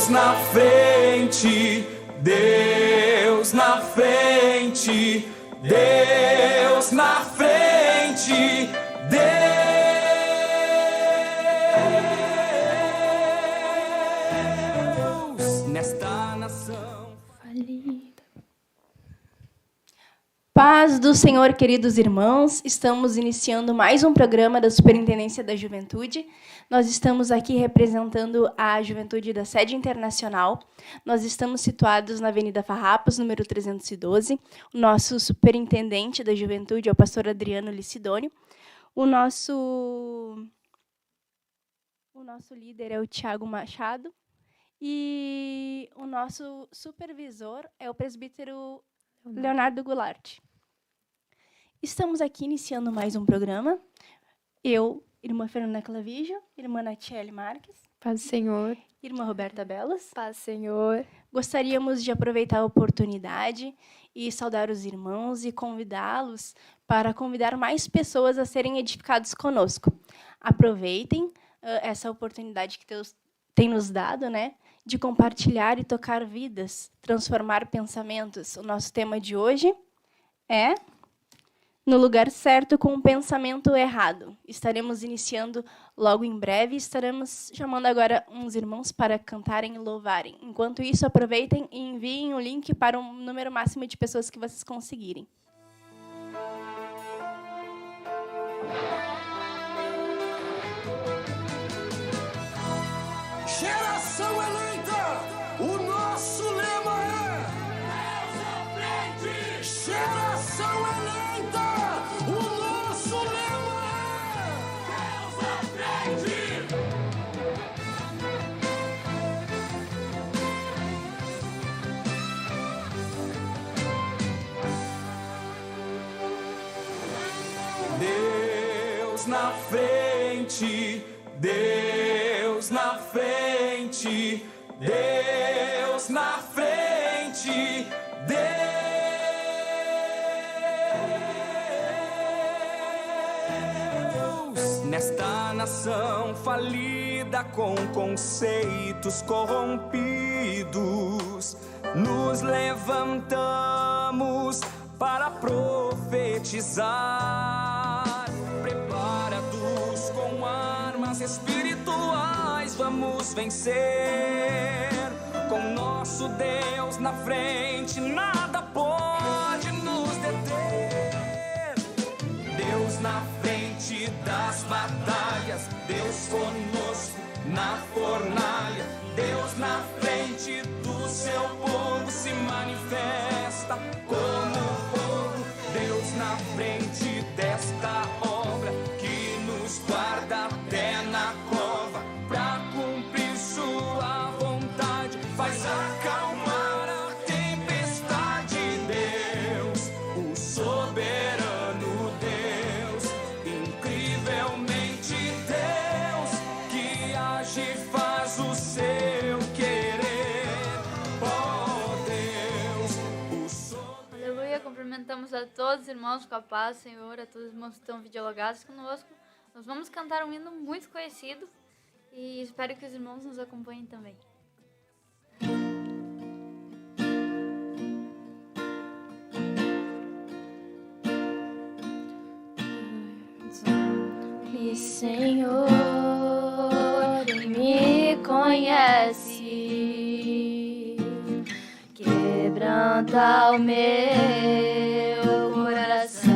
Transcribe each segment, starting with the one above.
na frente, Deus na frente, Deus na frente, Deus nesta nação falida. Paz do Senhor, queridos irmãos. Estamos iniciando mais um programa da Superintendência da Juventude. Nós estamos aqui representando a juventude da sede internacional. Nós estamos situados na Avenida Farrapos, número 312. O nosso superintendente da juventude é o pastor Adriano Licidônio. O nosso líder é o Tiago Machado. E o nosso supervisor é o presbítero Leonardo Goulart. Estamos aqui iniciando mais um programa. Eu, irmã Fernanda Clavijo, irmã Natiele Marques. Paz do Senhor. Irmã Roberta Belas. Paz do Senhor. Gostaríamos de aproveitar a oportunidade e saudar os irmãos e convidá-los para convidar mais pessoas a serem edificados conosco. Aproveitem essa oportunidade que Deus tem nos dado, né, de compartilhar e tocar vidas, transformar pensamentos. O nosso tema de hoje é No Lugar Certo com o Pensamento Errado. Estaremos iniciando logo em breve. Estaremos chamando agora uns irmãos para cantarem e louvarem. Enquanto isso, aproveitem e enviem o link para um número máximo de pessoas que vocês conseguirem. Geração eleita, o nosso lema é Deus à frente. Geração eleita, o nosso lema é Deus à frente. Deus na frente, Deus na frente, Deus na frente, Deus nesta nação falida com conceitos corrompidos, nos levantamos para profetizar, preparados com armas espirituais, vamos vencer. Com nosso Deus na frente, nada pode nos deter. Deus na frente das batalhas, Deus conosco na fornalha. Deus na frente do seu povo se manifesta como fogo. Deus na frente desta obra que nos guarda até na cova, pra cumprir sua vontade, faz acalmar a tempestade. Deus, o soberano Deus, incrivelmente Deus, que age e faz o seu querer. Oh Deus, o soberano. Aleluia, cumprimentamos a todos os irmãos com a paz, Senhor, a todos os irmãos que estão videologados conosco. Nós vamos cantar um hino muito conhecido e espero que os irmãos nos acompanhem também. E Senhor, me conhece, quebranta o meu coração,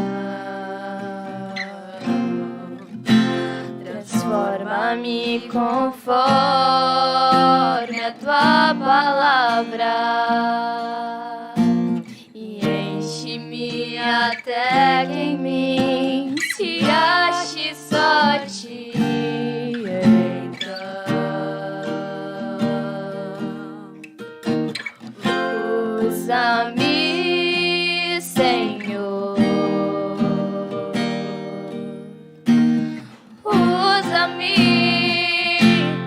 transforma-me conforme a tua palavra e enche-me até que em mim se ache só ti. Então usa-me, Senhor, usa-me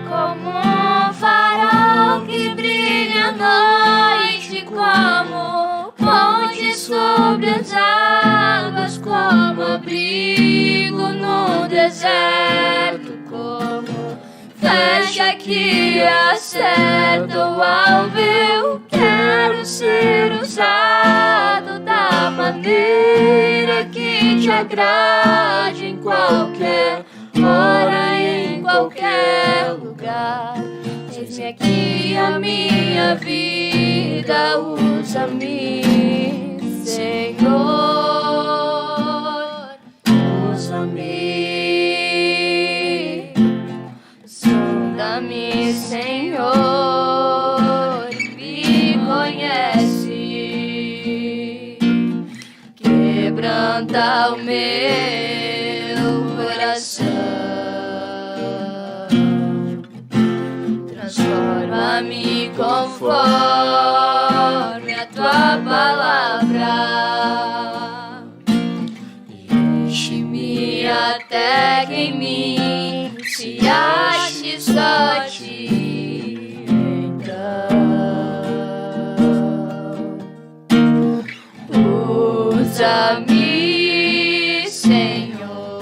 como um farol que brilha à noite, como ponte sobre as águas, como abrigo no deserto, como flecha Fecha que acerta o alvo, eu quero ser usado da maneira que te agrade, em qualquer hora, em qualquer lugar. Eis-me aqui a minha vida, usa-me, Senhor, usa-me, sonda-me, Senhor, me conhece, quebranta o meu coração, transforma-me conforme a tua palavra, enche-me até que em mim se ache só ti. Então, usa-me, Senhor,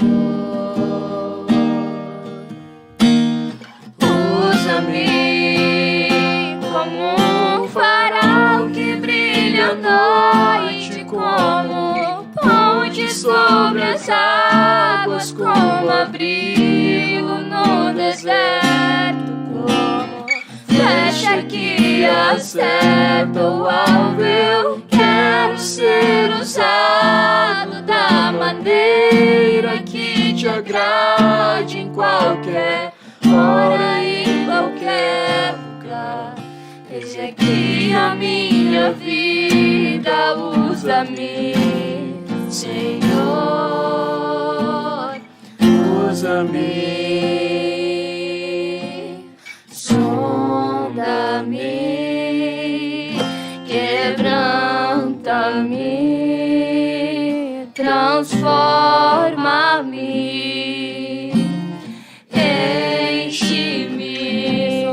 usa-me como um farol que brilha à noite, como ponte sobre as águas, como abrigo no deserto, como flecha que acerta o alvo. Eu quero ser usado da maneira que te agrade, em qualquer hora, em qualquer lugar. Eis aqui a minha vida, usa-me, Senhor, usa-me, sonda-me, quebranta-me, transforma-me, enche-me,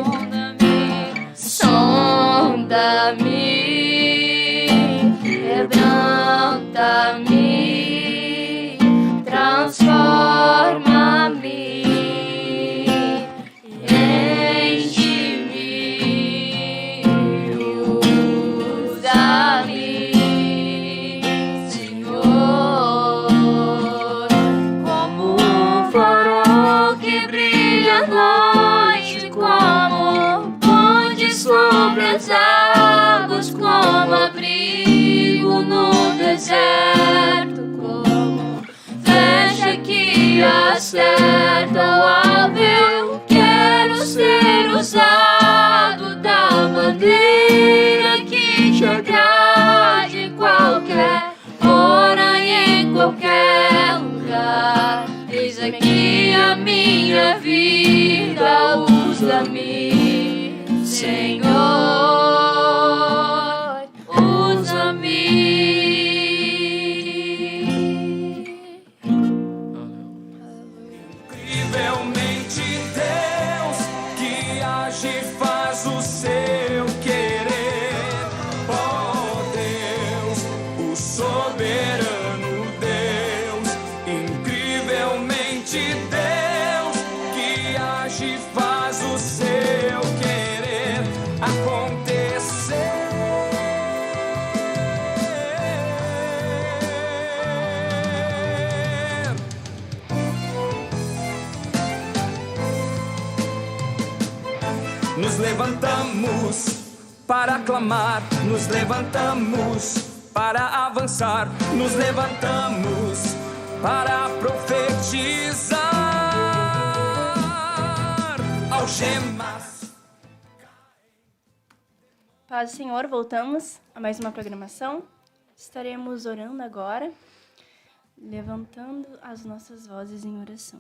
sonda-me, quebranta-me, transforma-me, enche-me, usa-me, Senhor, como um farol que brilha à noite, como ponte sobre as águas, como abrigo no deserto, como flecha que acerta o alvo. Eu quero ser usado da maneira que te agrade, em qualquer hora e em qualquer lugar. Eis aqui a minha vida, usa-me, Senhor, usa-me. Incrivelmente Deus que age e faz o seu querer. Oh Deus, o soberano Deus. Incrivelmente Deus que age e faz o seu querer acontecer. Nos levantamos para clamar, nos levantamos para avançar, nos levantamos para profetizar. Algemas. Paz do Senhor, voltamos a mais uma programação. Estaremos orando agora, levantando as nossas vozes em oração.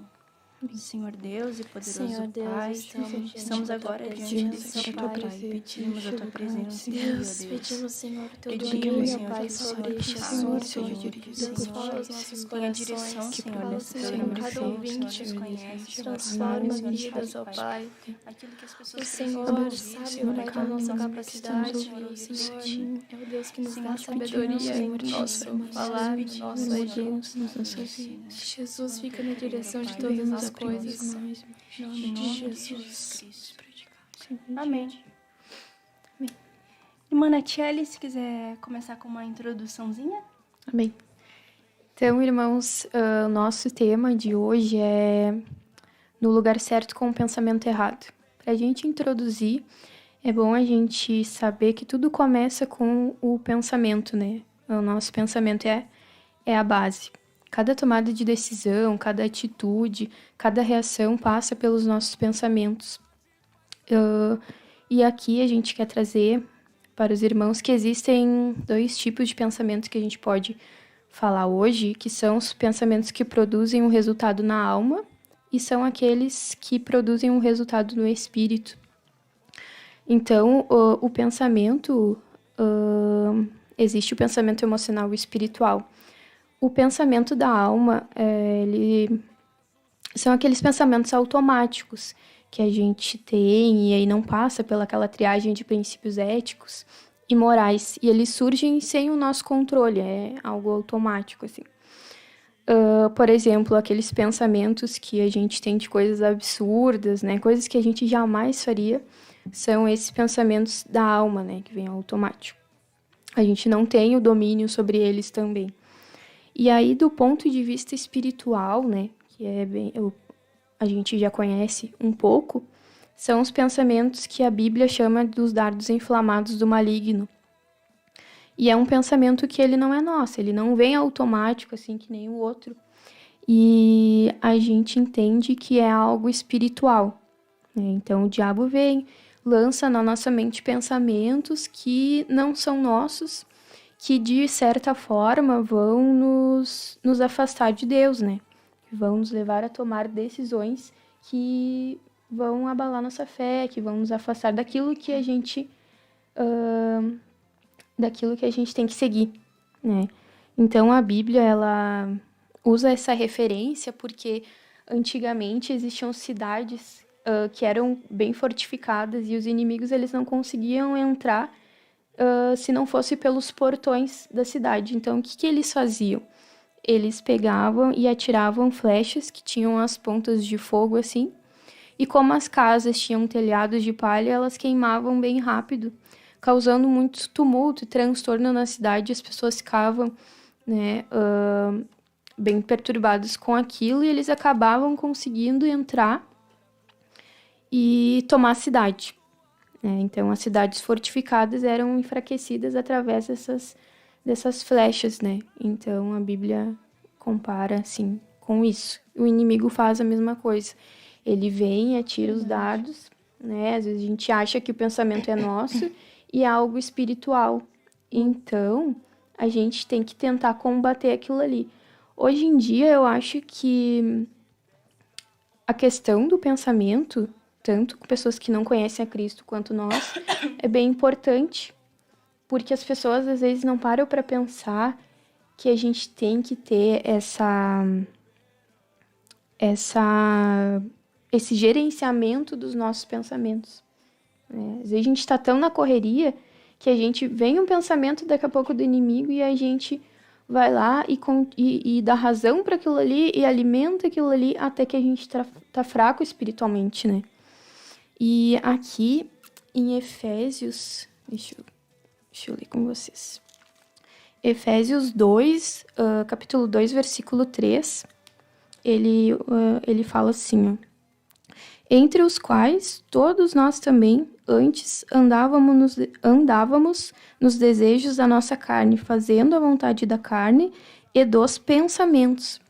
Senhor Deus e poderoso Senhor Deus, Pai, estamos agora diante do Seu Pai, pedimos a Tua presença, Deus, Deus. pedimos, Senhor, teu Pedimos, domínio, Senhor, Pai, que o Senhor sobre este possa assunto, Senhor, Deus, fala os nossos tenha direção, corações, Senhor, fala, nessa Senhor, em programação, cada ouvinte, Senhor, nos conhece, transforma Senhor, vidas, ó Pai. Pai. Aquilo que as O pessoas Senhor precisam sabe, ouvir, Pai, da nossa capacidade, Senhor, o Senhor é o Deus que nos Senhor, dá te sabedoria pedimos, em nosso falar, no nosso agir. Jesus, Jesus fica na direção de todas as coisas. Em nome de Jesus. Amém. Irmã Natiele, se quiser começar com uma introduçãozinha. Amém. Então, irmãos, o nosso tema de hoje é no lugar certo com o pensamento errado. Para a gente introduzir, é bom a gente saber que tudo começa com o pensamento, né? O nosso pensamento é a base. Cada tomada de decisão, cada atitude, cada reação passa pelos nossos pensamentos. E aqui a gente quer trazer para os irmãos que existem 2 tipos de pensamentos que a gente pode falar hoje, que são os pensamentos que produzem um resultado na alma e são aqueles que produzem um resultado no espírito. Então, o pensamento, existe o pensamento emocional e espiritual. O pensamento da alma, são aqueles pensamentos automáticos que a gente tem e aí não passa pelaquela triagem de princípios éticos e morais. E eles surgem sem o nosso controle, é algo automático, assim. Por exemplo, aqueles pensamentos que a gente tem de coisas absurdas, né? Coisas que a gente jamais faria, são esses pensamentos da alma, né? Que vem automático. A gente não tem o domínio sobre eles também. E aí, do ponto de vista espiritual, né? Que é bem... a gente já conhece um pouco, são os pensamentos que a Bíblia chama dos dardos inflamados do maligno. E é um pensamento que ele não é nosso, ele não vem automático, assim, que nem o outro. E a gente entende que é algo espiritual, né? Então, o diabo vem, lança na nossa mente pensamentos que não são nossos, que, de certa forma, vão nos afastar de Deus, né? Vão nos levar a tomar decisões que vão abalar nossa fé, que vão nos afastar daquilo que a gente tem que seguir, né? Então a Bíblia ela usa essa referência porque antigamente existiam cidades que eram bem fortificadas e os inimigos eles não conseguiam entrar se não fosse pelos portões da cidade. Então o que eles faziam? Eles pegavam e atiravam flechas que tinham as pontas de fogo assim, e como as casas tinham telhados de palha, elas queimavam bem rápido, causando muito tumulto e transtorno na cidade. As pessoas ficavam, né, bem perturbadas com aquilo e eles acabavam conseguindo entrar e tomar a cidade, né? Então, as cidades fortificadas eram enfraquecidas através dessas flechas, né? Então, a Bíblia compara, assim, com isso. O inimigo faz a mesma coisa. Ele vem e atira os dardos, né? Às vezes a gente acha que o pensamento é nosso e é algo espiritual. Então, a gente tem que tentar combater aquilo ali. Hoje em dia, eu acho que a questão do pensamento, tanto com pessoas que não conhecem a Cristo quanto nós, é bem importante. Porque as pessoas, às vezes, não param para pensar que a gente tem que ter esse gerenciamento dos nossos pensamentos, né? Às vezes a gente está tão na correria que a gente vem um pensamento daqui a pouco do inimigo e a gente vai lá e dá razão para aquilo ali e alimenta aquilo ali até que a gente tá fraco espiritualmente, né? E aqui em Efésios... Deixa eu ler com vocês. Efésios 2, capítulo 2, versículo 3, ele fala assim, ó: entre os quais todos nós também antes andávamos nos desejos da nossa carne, fazendo a vontade da carne e dos pensamentos.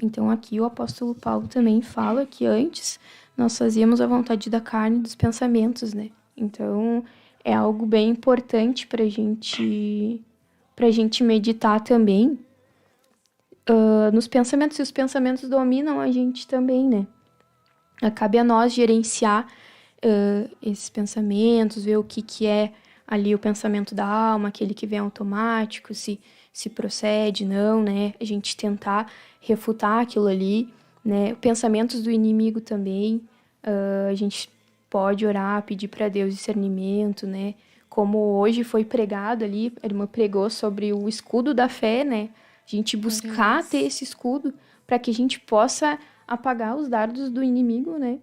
Então aqui o apóstolo Paulo também fala que antes nós fazíamos a vontade da carne e dos pensamentos, né? Então é algo bem importante para a gente meditar também nos pensamentos, e os pensamentos dominam a gente também, né? Cabe a nós gerenciar esses pensamentos, ver o que é ali o pensamento da alma, aquele que vem automático, se procede, não, né? A gente tentar refutar aquilo ali, né? Pensamentos do inimigo também, a gente pode orar, pedir para Deus discernimento, né? Como hoje foi pregado ali, a irmã pregou sobre o escudo da fé, né? A gente buscar ter esse escudo para que a gente possa apagar os dardos do inimigo, né?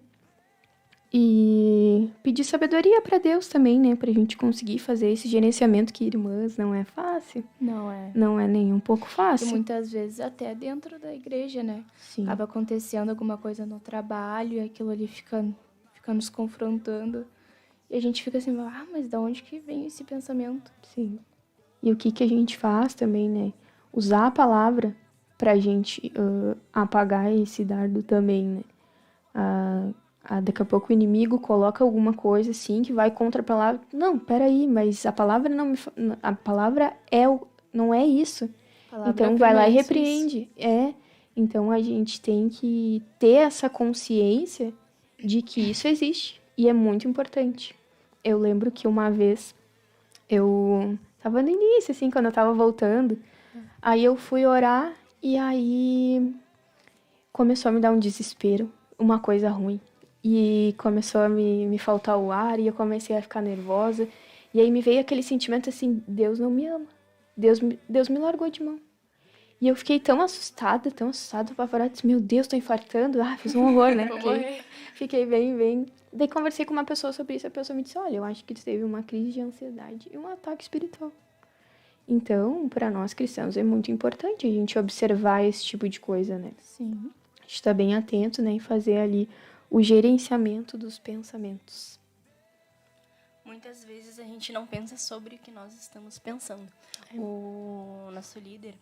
E pedir sabedoria para Deus também, né? Pra gente conseguir fazer esse gerenciamento que, irmãs, não é fácil. Não é. Não é nem um pouco E fácil. muitas vezes até dentro da igreja, né? Sim. Acaba acontecendo alguma coisa no trabalho e aquilo ali fica nos confrontando. E a gente fica assim, mas da onde que vem esse pensamento? Sim. E o que a gente faz também, né? Usar a palavra pra gente apagar esse dardo também, né? Daqui a pouco o inimigo coloca alguma coisa assim que vai contra a palavra. Não, peraí, mas a palavra a palavra não é isso. Então vai lá e repreende. Então a gente tem que ter essa consciência de que isso existe e é muito importante. Eu lembro que uma vez eu tava no início, assim, quando eu tava voltando, aí eu fui orar e aí começou a me dar um desespero, uma coisa ruim. E começou a me faltar o ar e eu comecei a ficar nervosa. E aí me veio aquele sentimento assim, Deus não me ama. Deus me largou de mão. E eu fiquei tão assustada, apavorada. Disse, meu Deus, tô infartando. Fiz um horror, né? Fiquei bem. Daí conversei com uma pessoa sobre isso. A pessoa me disse, olha, eu acho que tu teve uma crise de ansiedade e um ataque espiritual. Então, para nós cristãos, é muito importante a gente observar esse tipo de coisa, né? Sim. A gente tá bem atento, né? E fazer ali o gerenciamento dos pensamentos. Muitas vezes a gente não pensa sobre o que nós estamos pensando. O nosso líder,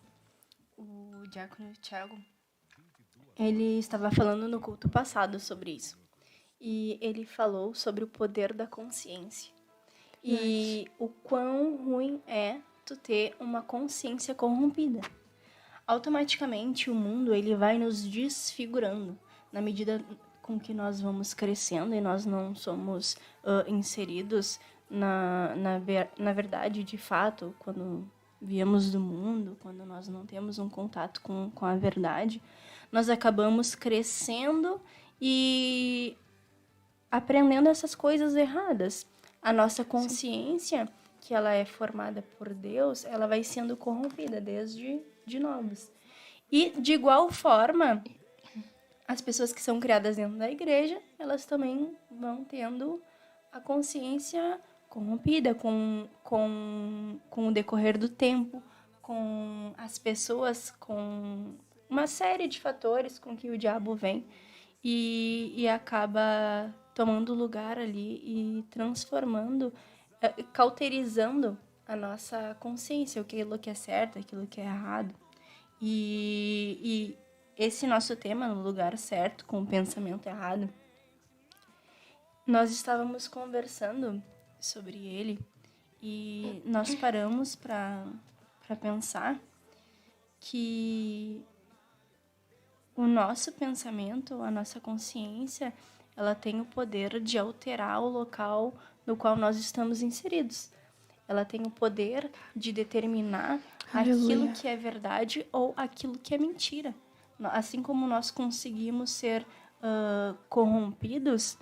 o diácono Thiago, ele estava falando no culto passado sobre isso. E ele falou sobre o poder da consciência. E o quão ruim é tu ter uma consciência corrompida. Automaticamente o mundo ele vai nos desfigurando na medida com que nós vamos crescendo e nós não somos inseridos na verdade, de fato, quando viemos do mundo, quando nós não temos um contato com a verdade, nós acabamos crescendo e aprendendo essas coisas erradas. A nossa consciência, que ela é formada por Deus, ela vai sendo corrompida desde de novos. E, de igual forma, as pessoas que são criadas dentro da igreja, elas também vão tendo a consciência corrompida com o decorrer do tempo, com as pessoas, com uma série de fatores com que o diabo vem e acaba tomando lugar ali e transformando, cauterizando a nossa consciência, aquilo que é certo, aquilo que é errado. E esse nosso tema, no lugar certo, com o pensamento errado, nós estávamos conversando sobre ele e nós paramos para pensar que o nosso pensamento, a nossa consciência, ela tem o poder de alterar o local no qual nós estamos inseridos. Ela tem o poder de determinar aquilo que é verdade ou aquilo que é mentira. Assim como nós conseguimos ser corrompidos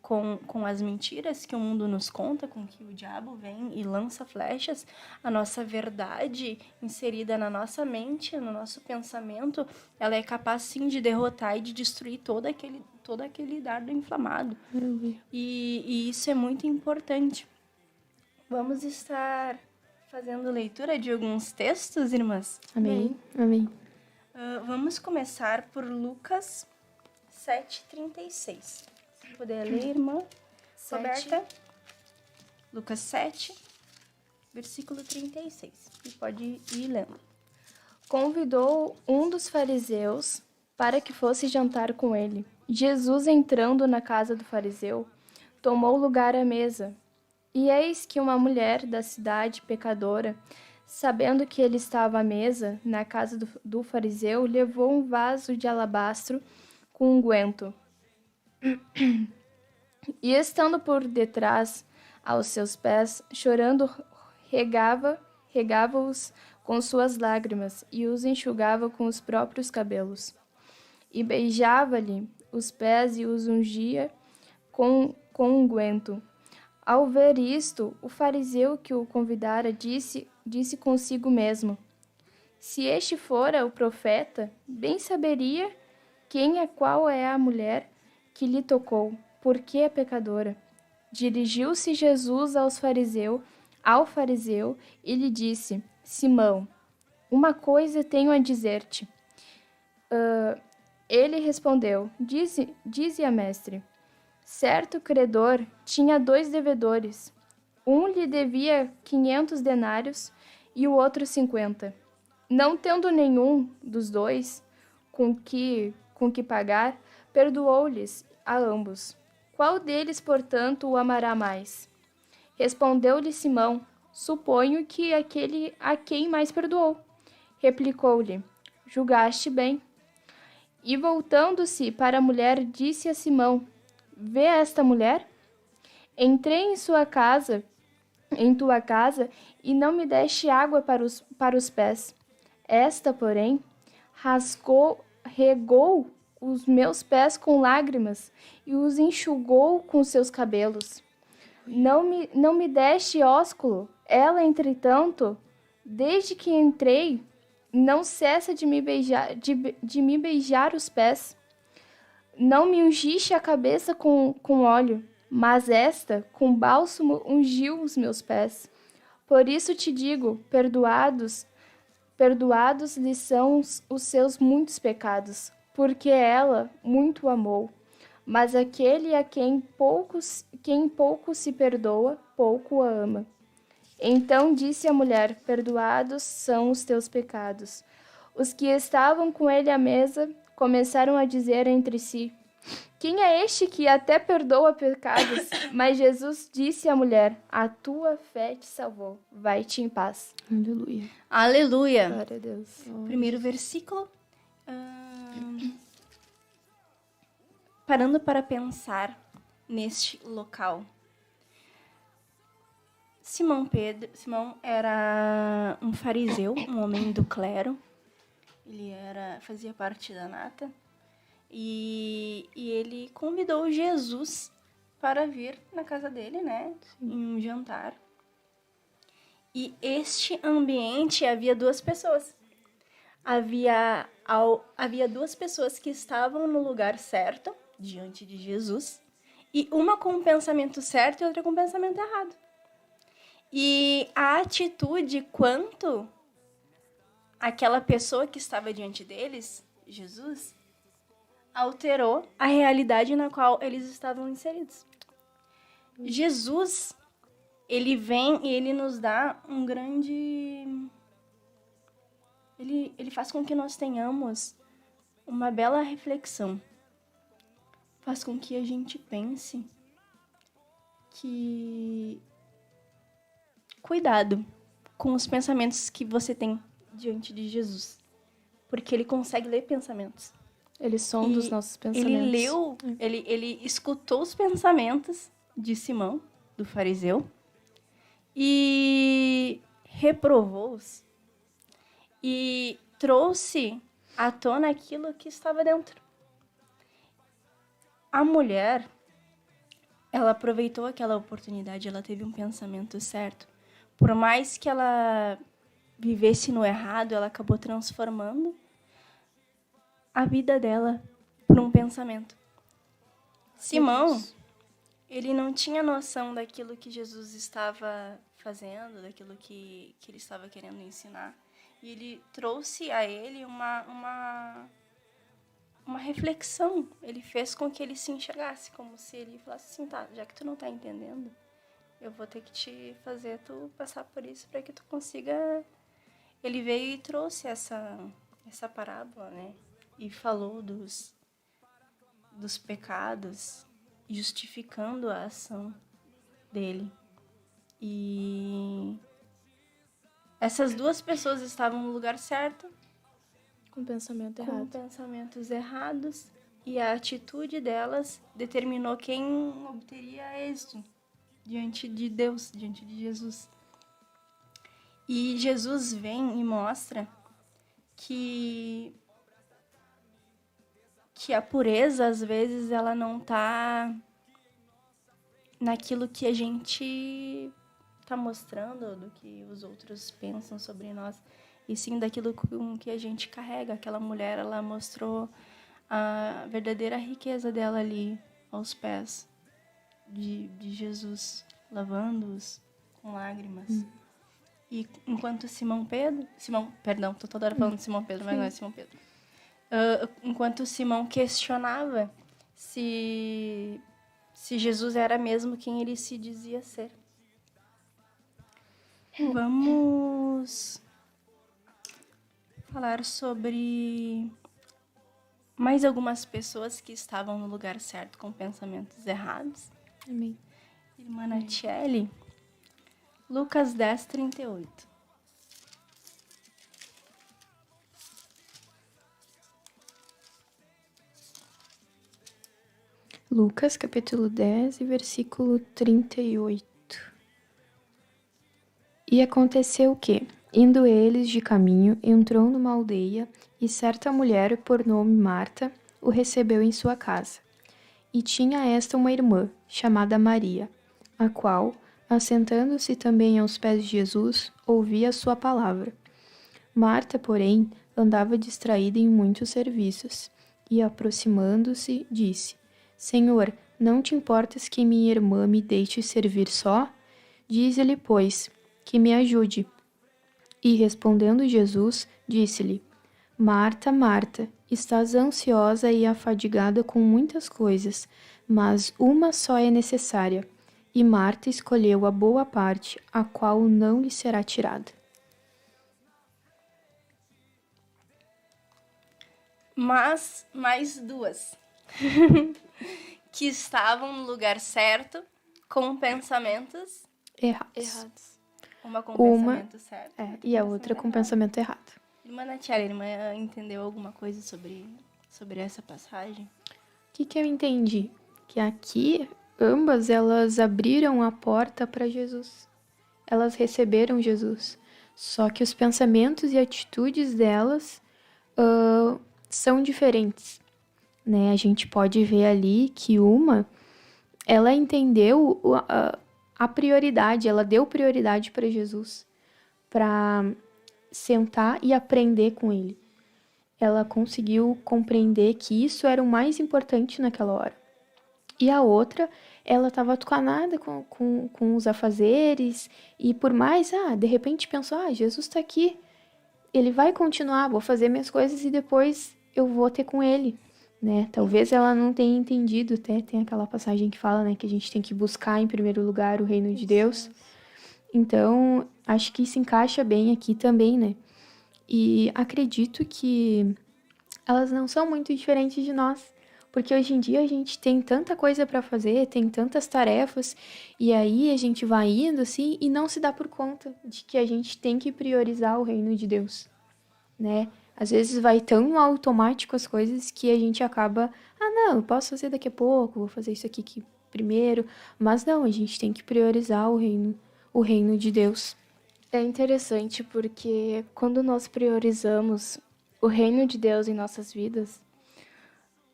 com as mentiras que o mundo nos conta, com que o diabo vem e lança flechas, a nossa verdade inserida na nossa mente, no nosso pensamento, ela é capaz sim de derrotar e de destruir todo aquele dardo inflamado. E isso é muito importante. Vamos estar fazendo leitura de alguns textos, irmãs? Amém. Vamos começar por Lucas 7:36. Se puder ler, irmã Roberta. Lucas 7, versículo 36. E pode ir lendo. Convidou um dos fariseus para que fosse jantar com ele. Jesus, entrando na casa do fariseu, tomou lugar à mesa. E eis que uma mulher da cidade, pecadora, sabendo que ele estava à mesa na casa do fariseu, levou um vaso de alabastro com unguento. E estando por detrás aos seus pés, chorando, regava-os com suas lágrimas e os enxugava com os próprios cabelos. E beijava-lhe os pés e os ungia com unguento. Ao ver isto, o fariseu que o convidara disse consigo mesmo: se este fora o profeta, bem saberia qual é a mulher que lhe tocou, porque é pecadora. Dirigiu-se Jesus ao fariseu e lhe disse: Simão, uma coisa tenho a dizer-te. Ele respondeu: Dize-a, mestre. Certo credor tinha 2 devedores. Um lhe devia 500 denários e o outro 50. Não tendo nenhum dos dois com que pagar, perdoou-lhes a ambos. Qual deles, portanto, o amará mais? Respondeu-lhe Simão: Suponho que aquele a quem mais perdoou. Replicou-lhe: Julgaste bem. E voltando-se para a mulher, disse a Simão: Vê esta mulher? Entrei em tua casa, e não me deste água para os pés. Esta, porém, regou os meus pés com lágrimas e os enxugou com seus cabelos. Não me deste ósculo. Ela, entretanto, desde que entrei, não cessa de me beijar os pés. Não me ungiste a cabeça com óleo, mas esta, com bálsamo, ungiu os meus pés. Por isso te digo, perdoados lhe são os seus muitos pecados, porque ela muito amou. Mas aquele a quem pouco se perdoa, pouco a ama. Então disse a mulher: Perdoados são os teus pecados. Os que estavam com ele à mesa começaram a dizer entre si: Quem é este que até perdoa pecados? Mas Jesus disse à mulher: A tua fé te salvou. Vai-te em paz. Aleluia. Aleluia. Glória a Deus. Primeiro versículo. Parando para pensar neste local. Simão era um fariseu, um homem do clero. Ele fazia parte da nata. E ele convidou Jesus para vir na casa dele, né? Em um jantar. E este ambiente havia 2 pessoas. Havia 2 pessoas que estavam no lugar certo, diante de Jesus, e uma com o pensamento certo e outra com o pensamento errado. E a atitude quanto aquela pessoa que estava diante deles, Jesus, alterou a realidade na qual eles estavam inseridos. Jesus, ele vem e ele nos dá um grande... Ele faz com que nós tenhamos uma bela reflexão. Faz com que a gente pense que... Cuidado com os pensamentos que você tem diante de Jesus. Porque ele consegue ler pensamentos. Ele sonda os nossos pensamentos. Ele escutou os pensamentos de Simão, do fariseu, e reprovou-os e trouxe à tona aquilo que estava dentro. A mulher, ela aproveitou aquela oportunidade, ela teve um pensamento certo. Por mais que ela vivesse no errado, ela acabou transformando a vida dela por um pensamento. Simão, ele não tinha noção daquilo que Jesus estava fazendo, daquilo que ele estava querendo ensinar. E ele trouxe a ele uma reflexão. Ele fez com que ele se enxergasse, como se ele falasse assim, tá, já que tu não tá entendendo, eu vou ter que te fazer tu passar por isso para que tu consiga... Ele veio e trouxe essa parábola, né? E falou dos pecados, justificando a ação dele. E essas 2 pessoas estavam no lugar certo, Com pensamento com errado. pensamentos errados, e a atitude delas determinou quem obteria êxito diante de Deus, diante de Jesus. E Jesus vem e mostra que a pureza, às vezes, ela não está naquilo que a gente está mostrando, do que os outros pensam sobre nós, e sim daquilo com que a gente carrega. Aquela mulher, ela mostrou a verdadeira riqueza dela ali aos pés de Jesus, lavando-os com lágrimas. E enquanto perdão, tô toda hora falando de Simão Pedro, mas não é Simão Pedro. Enquanto Simão questionava se Jesus era mesmo quem ele se dizia ser. Vamos falar sobre mais algumas pessoas que estavam no lugar certo com pensamentos errados. Amém. Irmã Natiele, Lucas 10:38. Lucas, capítulo 10, versículo 38. E aconteceu que, indo eles de caminho, entrou numa aldeia, e certa mulher, por nome Marta, o recebeu em sua casa. E tinha esta uma irmã, chamada Maria, a qual, assentando-se também aos pés de Jesus, ouvia a sua palavra. Marta, porém, andava distraída em muitos serviços, e aproximando-se, disse: Senhor, não te importas que minha irmã me deixe servir só? Dize-lhe, pois, que me ajude. E respondendo Jesus, disse-lhe: Marta, Marta, estás ansiosa e afadigada com muitas coisas, mas uma só é necessária. E Marta escolheu a boa parte, a qual não lhe será tirada. Mas mais duas que estavam no lugar certo com pensamentos Errados. uma com Uma- pensamento certo E a outra com pensamento errado. Irmã Natiele, irmã entendeu alguma coisa sobre essa passagem? O que eu entendi? Que aqui, ambas, elas abriram a porta para Jesus. Elas receberam Jesus. Só que os pensamentos e atitudes delas são diferentes, né? A gente pode ver ali que ela entendeu a prioridade, ela deu prioridade para Jesus, para sentar e aprender com ele. Ela conseguiu compreender que isso era o mais importante naquela hora. E a outra, ela estava atucanada com os afazeres, e por mais, de repente pensou, Jesus está aqui, ele vai continuar, vou fazer minhas coisas e depois eu vou ter com ele, né? Talvez ela não tenha entendido, até tem aquela passagem que fala, né, que a gente tem que buscar em primeiro lugar o reino de Deus. Então, acho que se encaixa bem aqui também, né? E acredito que elas não são muito diferentes de nós, porque hoje em dia a gente tem tanta coisa para fazer, tem tantas tarefas, e aí a gente vai indo assim e não se dá por conta de que a gente tem que priorizar o reino de Deus, né? Às vezes vai tão no automático as coisas que a gente acaba, não, eu posso fazer daqui a pouco, vou fazer isso aqui primeiro, mas não, a gente tem que priorizar o reino de Deus. É interessante porque quando nós priorizamos o reino de Deus em nossas vidas,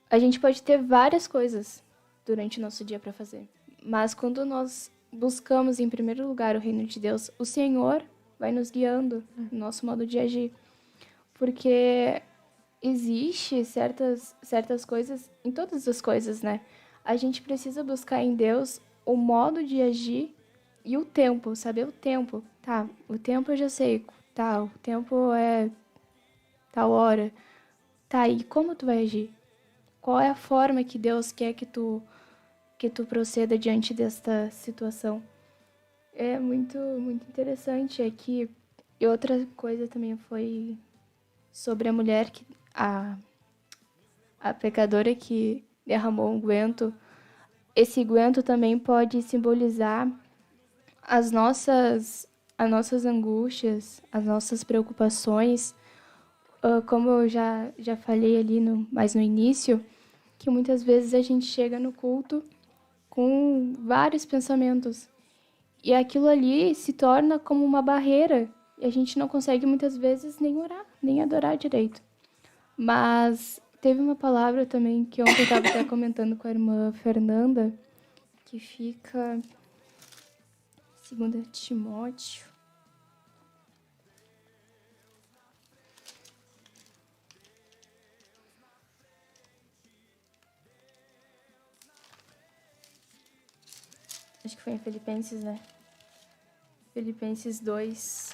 a gente pode ter várias coisas durante o nosso dia para fazer. Mas quando nós buscamos em primeiro lugar o reino de Deus, o Senhor vai nos guiando no nosso modo de agir. Porque existe certas coisas, em todas as coisas, né? A gente precisa buscar em Deus o modo de agir e o tempo, saber o tempo. Tá, o tempo eu já sei, tá, o tempo é tal hora. Tá, e como tu vai agir? Qual é a forma que Deus quer que tu proceda diante desta situação? É muito, muito interessante. E outra coisa também foi sobre a mulher, a pecadora que derramou um unguento. Esse unguento também pode simbolizar as nossas angústias, as nossas preocupações, como eu já falei ali mais no início, que muitas vezes a gente chega no culto com vários pensamentos e aquilo ali se torna como uma barreira e a gente não consegue muitas vezes nem orar, nem adorar direito. Mas teve uma palavra também que ontem eu estava até comentando com a irmã Fernanda, que fica 2 Timóteo. Acho que foi em Filipenses, né? Filipenses 2.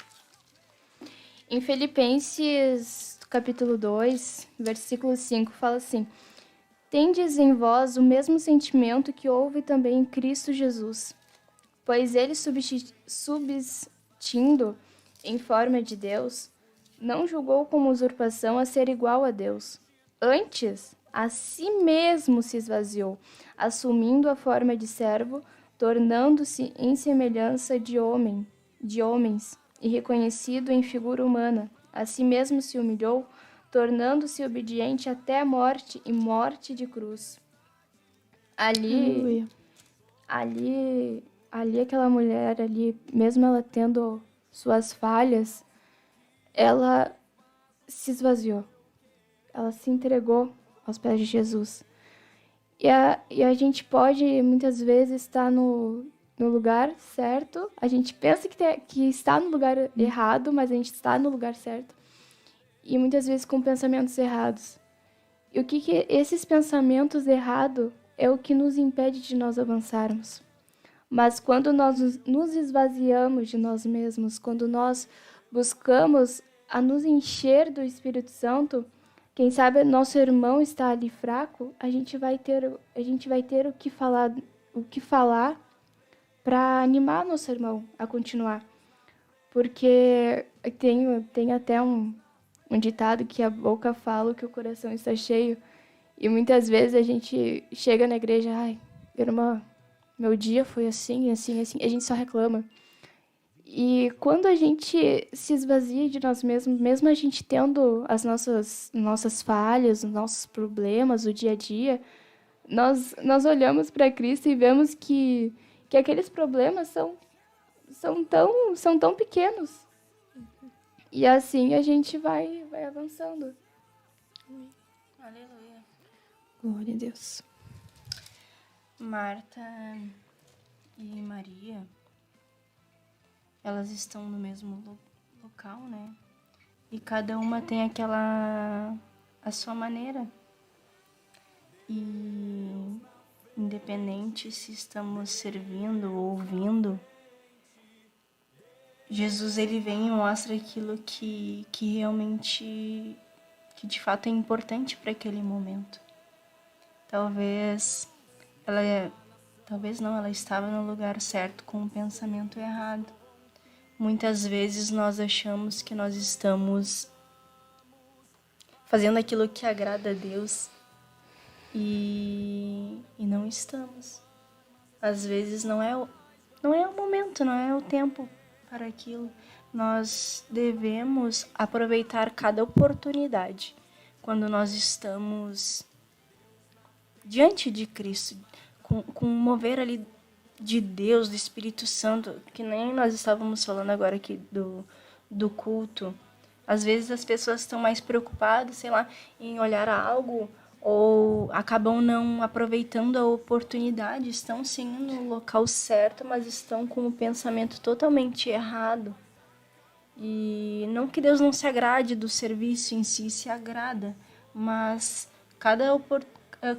Em Filipenses, capítulo 2, versículo 5, fala assim: Tendes em vós o mesmo sentimento que houve também em Cristo Jesus, pois ele, subsistindo em forma de Deus, não julgou como usurpação a ser igual a Deus. Antes, a si mesmo se esvaziou, assumindo a forma de servo, tornando-se em semelhança de homens, e reconhecido em figura humana. A si mesmo se humilhou, tornando-se obediente até a morte e morte de cruz. Ali aquela mulher ali, mesmo ela tendo suas falhas, ela se esvaziou. Ela se entregou aos pés de Jesus. E a gente pode, muitas vezes, estar no lugar certo. A gente pensa que está no lugar errado, mas a gente está no lugar certo. E muitas vezes com pensamentos errados. E o que esses pensamentos errados é o que nos impede de nós avançarmos. Mas quando nós nos esvaziamos de nós mesmos, quando nós buscamos a nos encher do Espírito Santo, quem sabe nosso irmão está ali fraco, a gente vai ter o que falar para animar nosso irmão a continuar. Porque tem até um ditado que a boca fala que o coração está cheio. E muitas vezes a gente chega na igreja, ai, irmã, meu dia foi assim, assim, assim, a gente só reclama. E quando a gente se esvazia de nós mesmos, mesmo a gente tendo as nossas falhas, os nossos problemas, o dia a dia, nós olhamos para Cristo e vemos que aqueles problemas são tão pequenos. E assim a gente vai avançando. Aleluia. Glória a Deus. Marta e Maria, elas estão no mesmo local, né? E cada uma tem a sua maneira. E independente se estamos servindo ou ouvindo, Jesus, ele vem e mostra aquilo que realmente, que de fato é importante para aquele momento. Talvez ela estava no lugar certo com o pensamento errado. Muitas vezes nós achamos que nós estamos fazendo aquilo que agrada a Deus e não estamos. Às vezes não é o momento, não é o tempo para aquilo. Nós devemos aproveitar cada oportunidade quando nós estamos diante de Cristo, com o mover ali de Deus, do Espírito Santo, que nem nós estávamos falando agora aqui do culto. Às vezes as pessoas estão mais preocupadas, sei lá, em olhar algo, ou acabam não aproveitando a oportunidade, estão sim no local certo, mas estão com o pensamento totalmente errado. E não que Deus não se agrade do serviço em si, se agrada, mas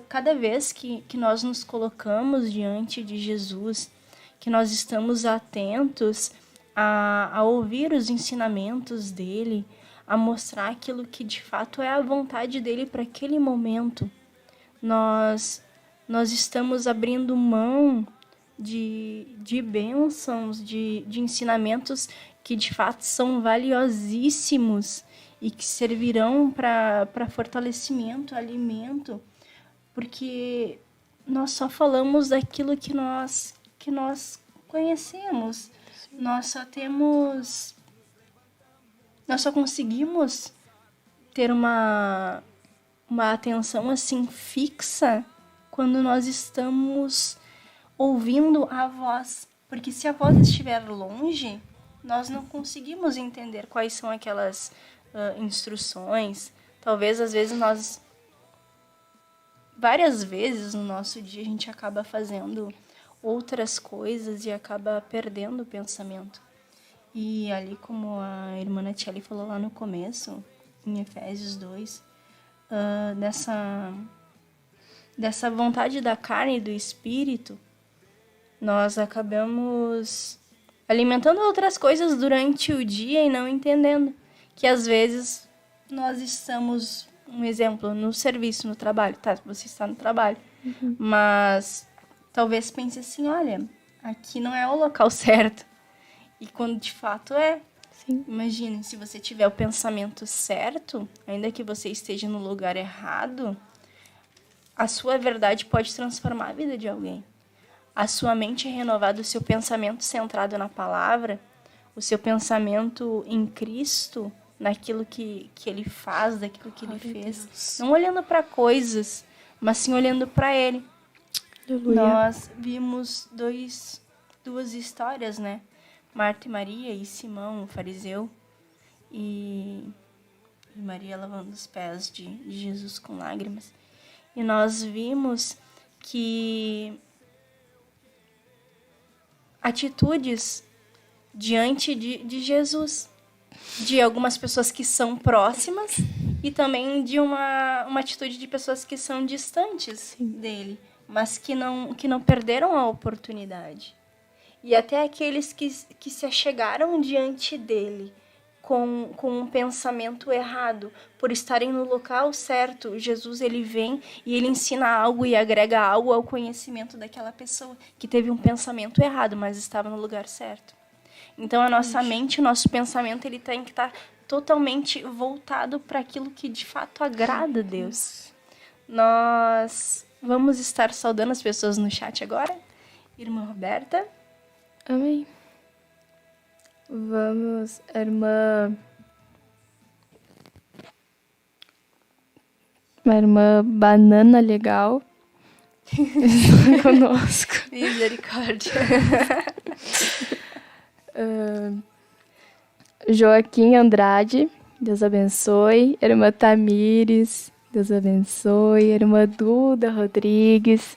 cada vez que nós nos colocamos diante de Jesus, que nós estamos atentos a ouvir os ensinamentos dele, a mostrar aquilo que de fato é a vontade dele para aquele momento, nós estamos abrindo mão de bênçãos, de ensinamentos que de fato são valiosíssimos e que servirão para fortalecimento, alimento, porque nós só falamos daquilo que nós conhecemos. Nós só conseguimos ter uma atenção assim fixa quando nós estamos ouvindo a voz. Porque se a voz estiver longe, nós não conseguimos entender quais são aquelas instruções. Talvez, às vezes, várias vezes no nosso dia, a gente acaba fazendo outras coisas e acaba perdendo o pensamento. E ali, como a irmã Natiele falou lá no começo, em Efésios 2, dessa vontade da carne e do espírito, nós acabamos alimentando outras coisas durante o dia e não entendendo que às vezes nós estamos, um exemplo, no serviço, no trabalho, tá? Você está no trabalho, mas talvez pense assim, olha, aqui não é o local certo. E quando de fato é. Sim. Imagine, se você tiver o pensamento certo, ainda que você esteja no lugar errado, a sua verdade pode transformar a vida de alguém. A sua mente é renovada, o seu pensamento centrado na palavra, o seu pensamento em Cristo, naquilo que Ele faz, daquilo que Ele fez. Não olhando para coisas, mas sim olhando para Ele. Aleluia. Nós vimos duas histórias, né? Marta e Maria e Simão, o fariseu, e Maria lavando os pés de Jesus com lágrimas. E nós vimos que atitudes diante de Jesus, de algumas pessoas que são próximas e também de uma atitude de pessoas que são distantes dele, mas que não perderam a oportunidade. E até aqueles que se achegaram diante dele com um pensamento errado, por estarem no local certo, Jesus ele vem e ele ensina algo e agrega algo ao conhecimento daquela pessoa que teve um pensamento errado, mas estava no lugar certo. Então a nossa mente, o nosso pensamento, ele tem que estar totalmente voltado para aquilo que de fato agrada a Deus. Nós vamos estar saudando as pessoas no chat agora. Irmã Roberta. Amém. Vamos, a irmã... Uma irmã Banana Legal está conosco. Misericórdia. Joaquim Andrade, Deus abençoe. Irmã Tamires, Deus abençoe. Irmã Duda Rodrigues.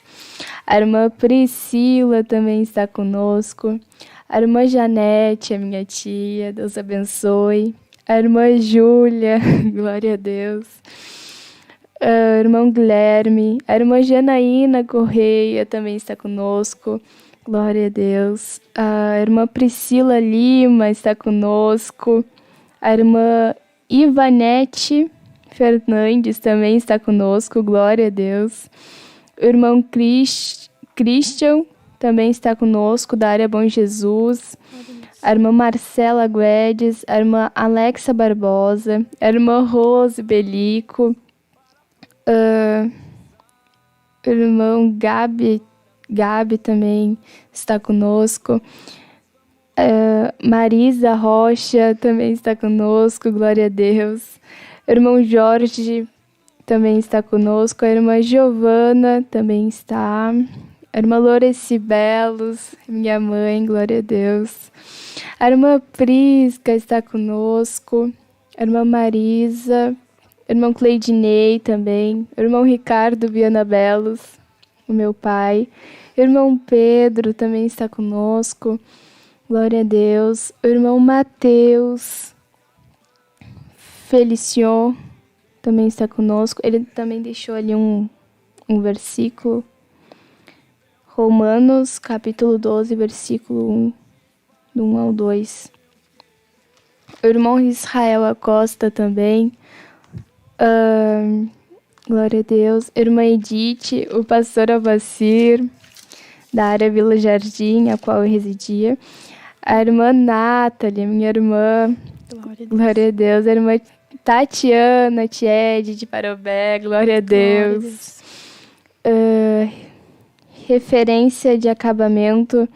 A irmã Priscila também está conosco. A irmã Janete, a minha tia, Deus abençoe. A irmã Júlia, glória a Deus. O irmão Guilherme. A irmã Janaína Correia também está conosco. Glória a Deus. A irmã Priscila Lima está conosco. A irmã Ivanete Fernandes também está conosco. Glória a Deus. O irmão Christian também está conosco, da área Bom Jesus. A irmã Marcela Guedes. A irmã Alexa Barbosa. A irmã Rose Belico. O irmão Gabi também está conosco. Marisa Rocha também está conosco, glória a Deus. O irmão Jorge também está conosco. A irmã Giovana também está. A irmã Loreci Belos, minha mãe, glória a Deus. A irmã Prisca está conosco. A irmã Marisa. O irmão Cleidinei também. O irmão Ricardo Viana Belos, o meu pai. O irmão Pedro também está conosco. Glória a Deus. O irmão Mateus Felicion também está conosco. Ele também deixou ali um versículo. Romanos, capítulo 12, versículo 1, do 1 ao 2. O irmão Israel Acosta também. Glória a Deus. Irmã Edith, o pastor Abacir, da área Vila Jardim, a qual eu residia. A irmã Nathalie, minha irmã. Glória a Deus. A irmã Tatiana Tiede, de Parobé. Glória a Deus. Referência de acabamento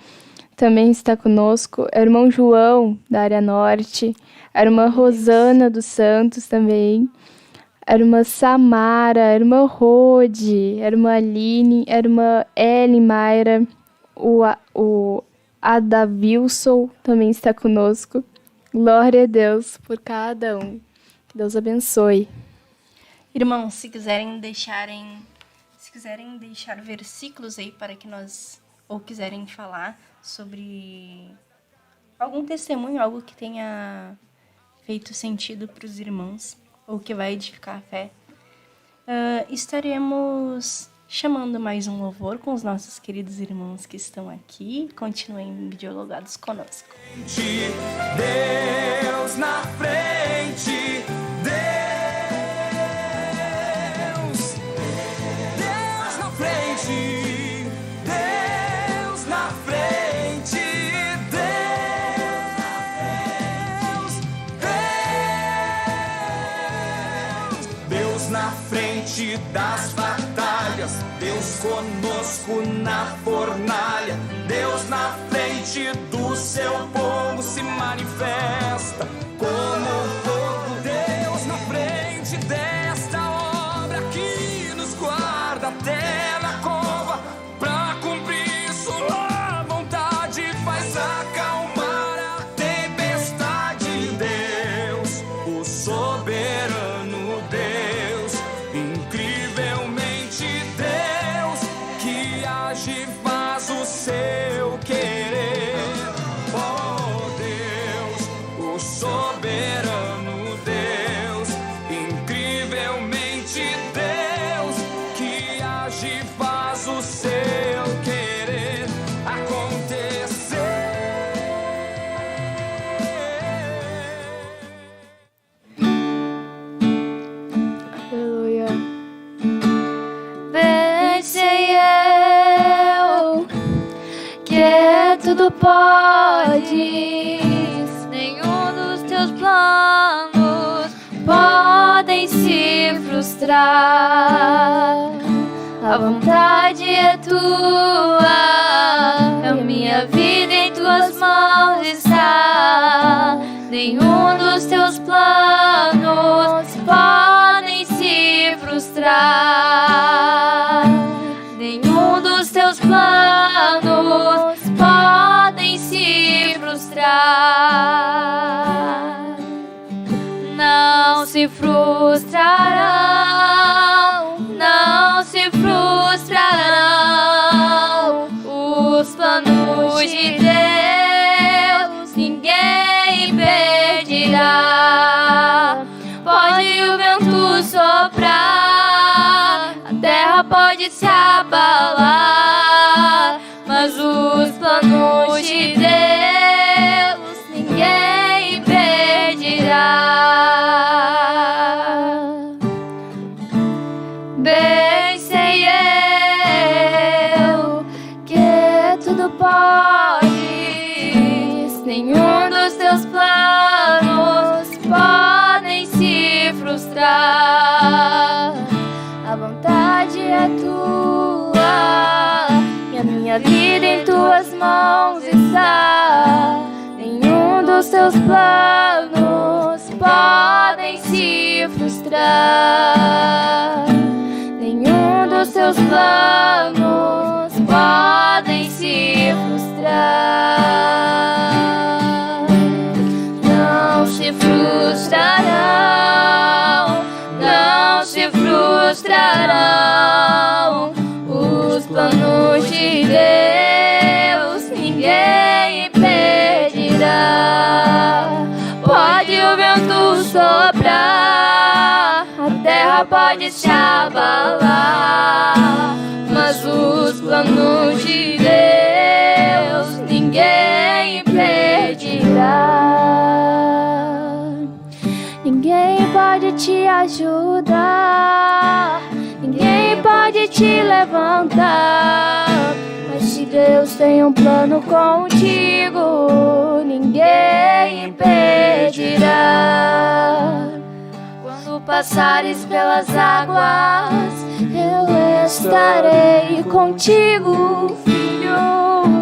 também está conosco. O irmão João, da área norte. A irmã Rosana dos Santos também. A irmã Samara, a irmã Rode, a irmã Aline, a irmã Ellen Mayra, o Adavilson também está conosco. Glória a Deus por cada um. Deus abençoe. Irmãos, se quiserem deixar versículos aí para que nós, ou quiserem falar sobre algum testemunho, algo que tenha feito sentido para os irmãos, ou que vai edificar a fé, estaremos chamando mais um louvor com os nossos queridos irmãos que estão aqui. Continuem videologados conosco. Deus na frente, Deus na frente, Deus na frente, Deus na frente das batalhas, Deus conosco na fornalha, Deus na frente do seu povo se manifesta como fogo. Deus na frente desta obra que nos guarda até na cova, pra cumprir sua vontade, faz acalmar a tempestade. Deus, o soberano Deus, incrivelmente Deus, que age e faz o seu querer. Oh Deus, o soberano Deus, incrivelmente Deus, que age e faz o seu querer acontecer. Aleluia. Bem sei eu que tudo podes, nenhum dos teus planos podem se frustrar. A vontade é tua, a minha vida em tuas mãos está. Nenhum dos teus planos podem se frustrar. Nenhum dos teus planos podem se frustrar. Não se frustrarão, não se frustrarão os planos de Deus, ninguém impedirá. Pode o vento soprar, a terra pode se abalar, mas os planos de Deus ninguém impedirá. Bem sei eu que tudo podes, nenhum dos teus planos podem se frustrar. A vontade é tua e a minha vida em tuas mãos está. Nenhum dos teus planos podem se frustrar. Nenhum dos teus planos podem se frustrar. Não se frustrarão, não se frustrarão os planos de Deus, ninguém impedirá. Pode o vento soprar, a terra pode se abalar, mas os planos de Deus ninguém impedirá. Ninguém pode te ajudar, ninguém pode te levantar, mas se Deus tem um plano contigo, ninguém impedirá. Quando passares pelas águas, eu estarei contigo, filho.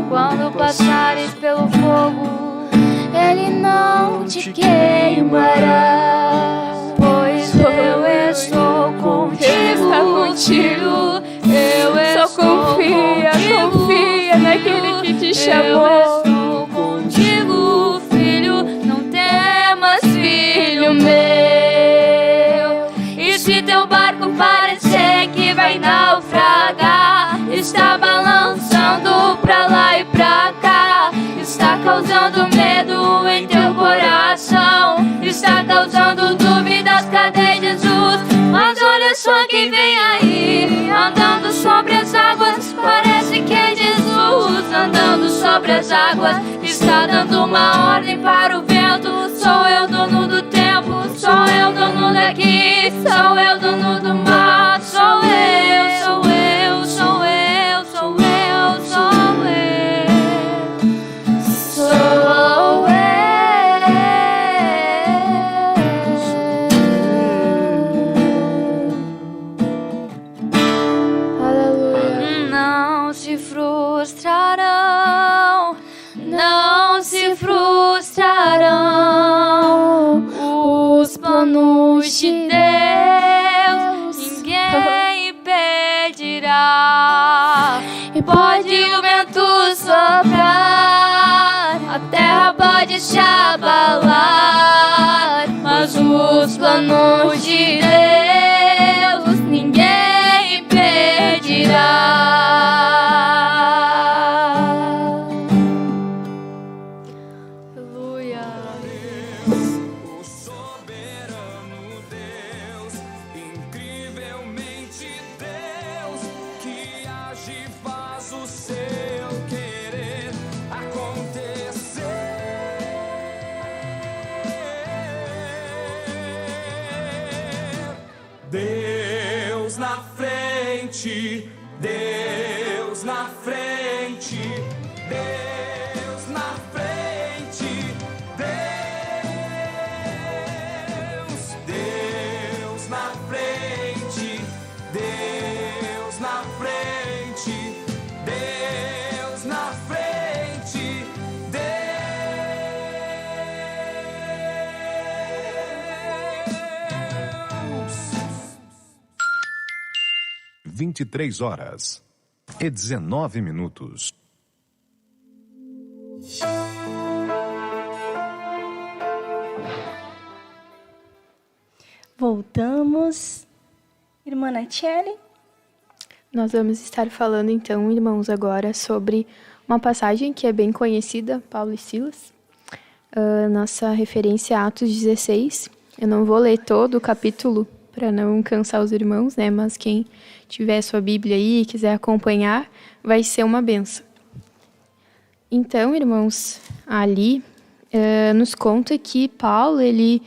Quando passares pelo fogo, ele não te queimará, pois eu estou contigo. Ele está contigo. Eu Só confia naquele que te chamou. Eu estou contigo, filho. Não temas, filho meu. E se teu barco parecer que vai naufragar, está balançando pra lá e pra cá, está causando medo em teu coração, está causando dúvidas, cadê Jesus? Mas olha só só quem vem aí, andando sobre as águas. Parece que é Jesus andando sobre as águas. Está dando uma ordem para o vento. Sou eu dono do tempo, sou eu dono daqui, sou eu dono do mar. Sou eu, sou eu, sou eu, sou eu, sou eu. Sou eu. Não se frustrarão, não se frustrarão os planos de Deus, ninguém impedirá. E pode o vento soprar, a terra pode se abalar, mas os planos de Deus ninguém impedirá. O soberano Deus, incrivelmente Deus, que age e faz o seu querer acontecer. Deus na frente, Deus na frente, Deus na frente, Deus na frente, Deus na frente, Deus na frente, Deus. 23h19. Voltamos. Irmã Natiele? Nós vamos estar falando então, irmãos, agora sobre uma passagem que é bem conhecida, Paulo e Silas. Nossa referência é Atos 16. Eu não vou ler todo o capítulo para não cansar os irmãos, né? Mas quem tiver sua Bíblia aí e quiser acompanhar, vai ser uma benção. Então, irmãos, ali nos conta que Paulo, ele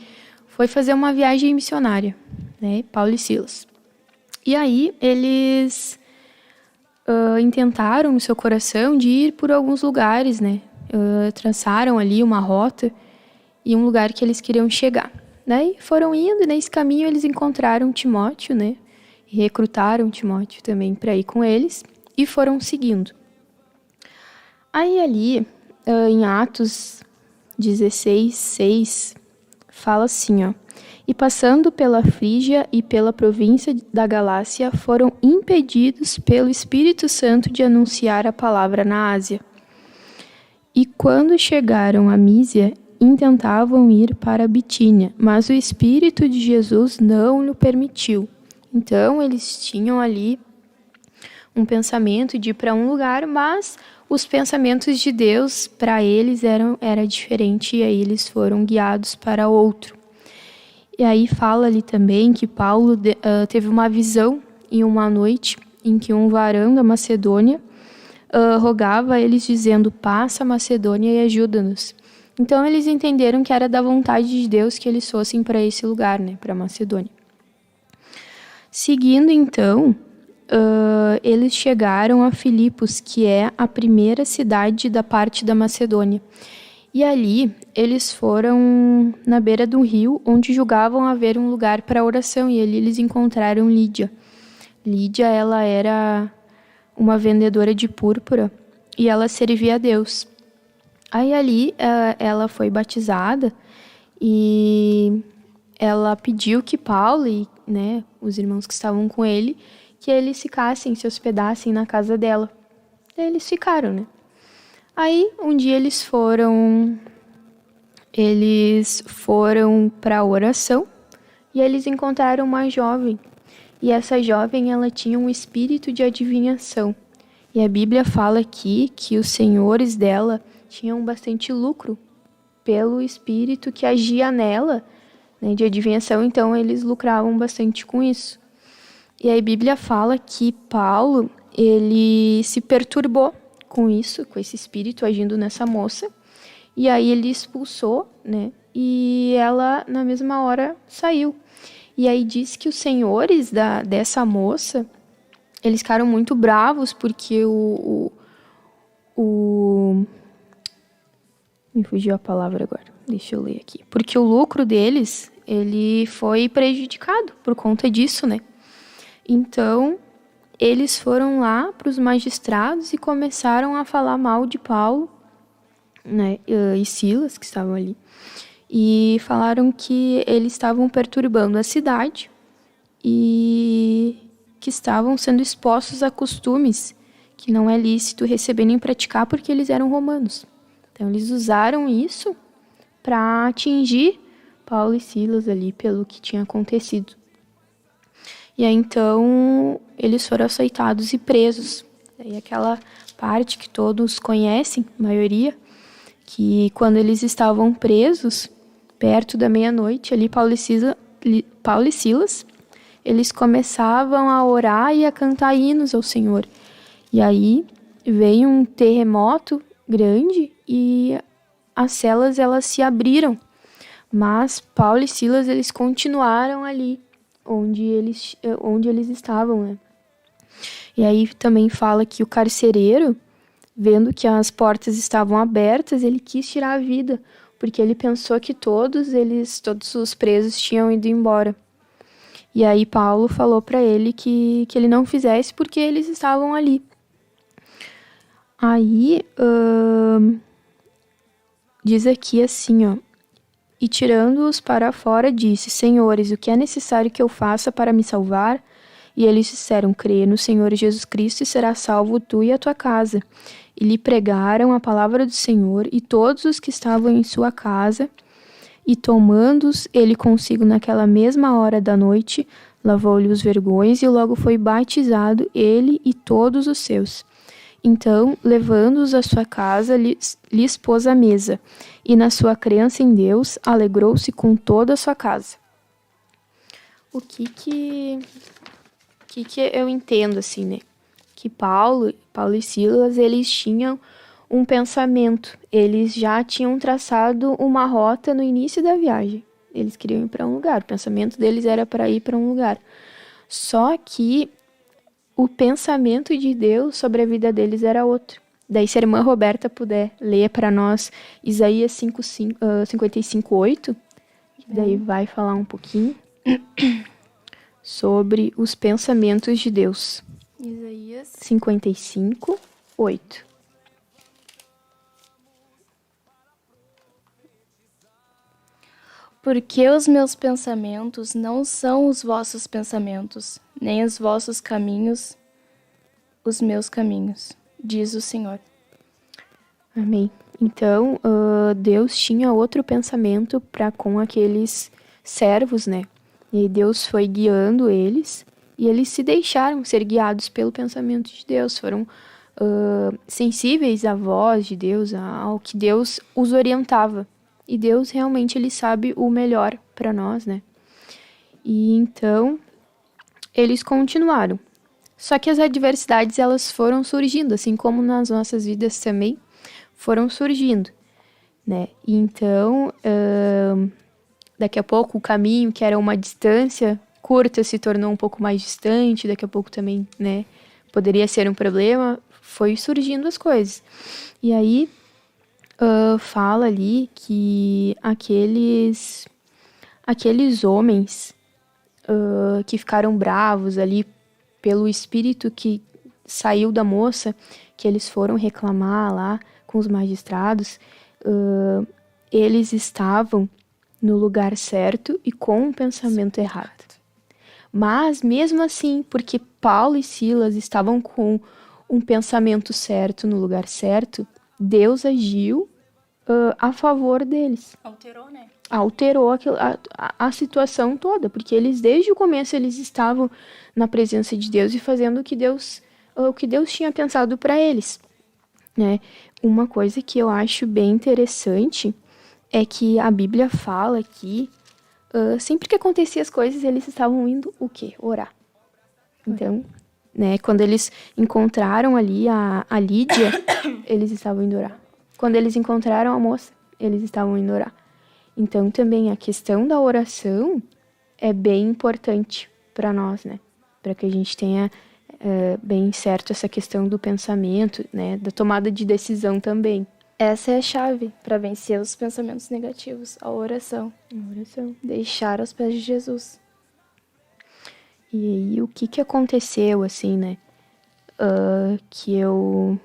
foi fazer uma viagem missionária, né? Paulo e Silas. E aí, eles intentaram no seu coração de ir por alguns lugares, né? Traçaram ali uma rota e um lugar que eles queriam chegar. Daí foram indo, e nesse caminho eles encontraram Timóteo, né? E recrutaram Timóteo também para ir com eles e foram seguindo. Aí ali, em Atos 16, 6, fala assim, ó. E passando pela Frígia e pela província da Galácia, foram impedidos pelo Espírito Santo de anunciar a palavra na Ásia. E quando chegaram a Mísia, intentavam ir para a Bitínia, mas o Espírito de Jesus não lhe permitiu. Então, eles tinham ali um pensamento de ir para um lugar, mas os pensamentos de Deus para eles era diferente, e aí eles foram guiados para outro. E aí fala ali também que Paulo teve uma visão em uma noite em que um varão da Macedônia rogava a eles dizendo: passa a Macedônia e ajuda-nos. Então eles entenderam que era da vontade de Deus que eles fossem para esse lugar, né, para a Macedônia. Seguindo então, eles chegaram a Filipos, que é a primeira cidade da parte da Macedônia. E ali eles foram na beira do rio, onde julgavam haver um lugar para oração, e ali eles encontraram Lídia. Lídia, ela era uma vendedora de púrpura e ela servia a Deus. Aí ali ela foi batizada e ela pediu que Paulo e, né, os irmãos que estavam com ele, que eles ficassem, se hospedassem na casa dela. Daí eles ficaram, né? Aí um dia eles foram para a oração e eles encontraram uma jovem. E essa jovem, ela tinha um espírito de adivinhação. E a Bíblia fala aqui que os senhores dela tinham bastante lucro pelo espírito que agia nela, né, de adivinhação, então eles lucravam bastante com isso. E aí a Bíblia fala que Paulo, ele se perturbou com isso, com esse espírito agindo nessa moça. E aí ele expulsou, né? E ela, na mesma hora, saiu. E aí diz que os senhores dessa moça, eles ficaram muito bravos porque me fugiu a palavra agora. Deixa eu ler aqui. Porque o lucro deles, ele foi prejudicado por conta disso, né? Então, eles foram lá para os magistrados e começaram a falar mal de Paulo, né? E Silas, que estavam ali. E falaram que eles estavam perturbando a cidade e que estavam sendo expostos a costumes que não é lícito receber nem praticar porque eles eram romanos. Então, eles usaram isso para atingir Paulo e Silas ali pelo que tinha acontecido. E aí, então, eles foram açoitados e presos. E aquela parte que todos conhecem, a maioria, que quando eles estavam presos, perto da meia-noite, ali Paulo e Silas, eles começavam a orar e a cantar hinos ao Senhor. E aí veio um terremoto grande e as celas elas se abriram. Mas Paulo e Silas eles continuaram ali onde eles estavam, né? E aí também fala que o carcereiro, vendo que as portas estavam abertas, ele quis tirar a vida, porque ele pensou que todos os presos tinham ido embora. E aí Paulo falou para ele que ele não fizesse porque eles estavam ali. Aí diz aqui assim, ó. E tirando-os para fora, disse: Senhores, o que é necessário que eu faça para me salvar? E eles disseram: Crê no Senhor Jesus Cristo e serás salvo tu e a tua casa. E lhe pregaram a palavra do Senhor e todos os que estavam em sua casa. E tomando-os ele consigo naquela mesma hora da noite, lavou-lhe os vergões e logo foi batizado ele e todos os seus. Então, levando-os à sua casa, lhes pôs a mesa, e na sua crença em Deus, alegrou-se com toda a sua casa. O que eu entendo, assim, né? Que Paulo e Silas, eles tinham um pensamento. Eles já tinham traçado uma rota no início da viagem. Eles queriam ir para um lugar. O pensamento deles era para ir para um lugar. Só que o pensamento de Deus sobre a vida deles era outro. Daí, se a irmã Roberta puder ler para nós Isaías 55:8, daí vai falar um pouquinho sobre os pensamentos de Deus. Isaías 55:8. Porque os meus pensamentos não são os vossos pensamentos, nem os vossos caminhos, os meus caminhos, diz o Senhor. Amém. Então, Deus tinha outro pensamento para com aqueles servos, né? E aí Deus foi guiando eles e eles se deixaram ser guiados pelo pensamento de Deus. Foram sensíveis à voz de Deus, ao que Deus os orientava. E Deus realmente ele sabe o melhor para nós, né? E então eles continuaram. Só que as adversidades elas foram surgindo, assim como nas nossas vidas também foram surgindo, né? E então daqui a pouco o caminho que era uma distância curta se tornou um pouco mais distante. Daqui a pouco também, né? Poderia ser um problema. Foi surgindo as coisas. E aí fala ali que aqueles homens que ficaram bravos ali pelo espírito que saiu da moça, que eles foram reclamar lá com os magistrados, eles estavam no lugar certo e com um pensamento errado. Mas mesmo assim, porque Paulo e Silas estavam com um pensamento certo no lugar certo, Deus agiu a favor deles. Alterou, né? Alterou a situação toda, porque eles, desde o começo, eles estavam na presença de Deus e fazendo o que Deus tinha pensado para eles, né? Uma coisa que eu acho bem interessante é que a Bíblia fala que sempre que acontecia as coisas, eles estavam indo o quê? Orar. Então, né, quando eles encontraram ali a Lídia, eles estavam indo orar. Quando eles encontraram a moça, eles estavam indo orar. Então, também a questão da oração é bem importante para nós, né? Para que a gente tenha bem certo essa questão do pensamento, né? Da tomada de decisão também. Essa é a chave para vencer os pensamentos negativos, a oração. Deixar aos pés de Jesus. E aí, o que aconteceu, assim, né? Que eu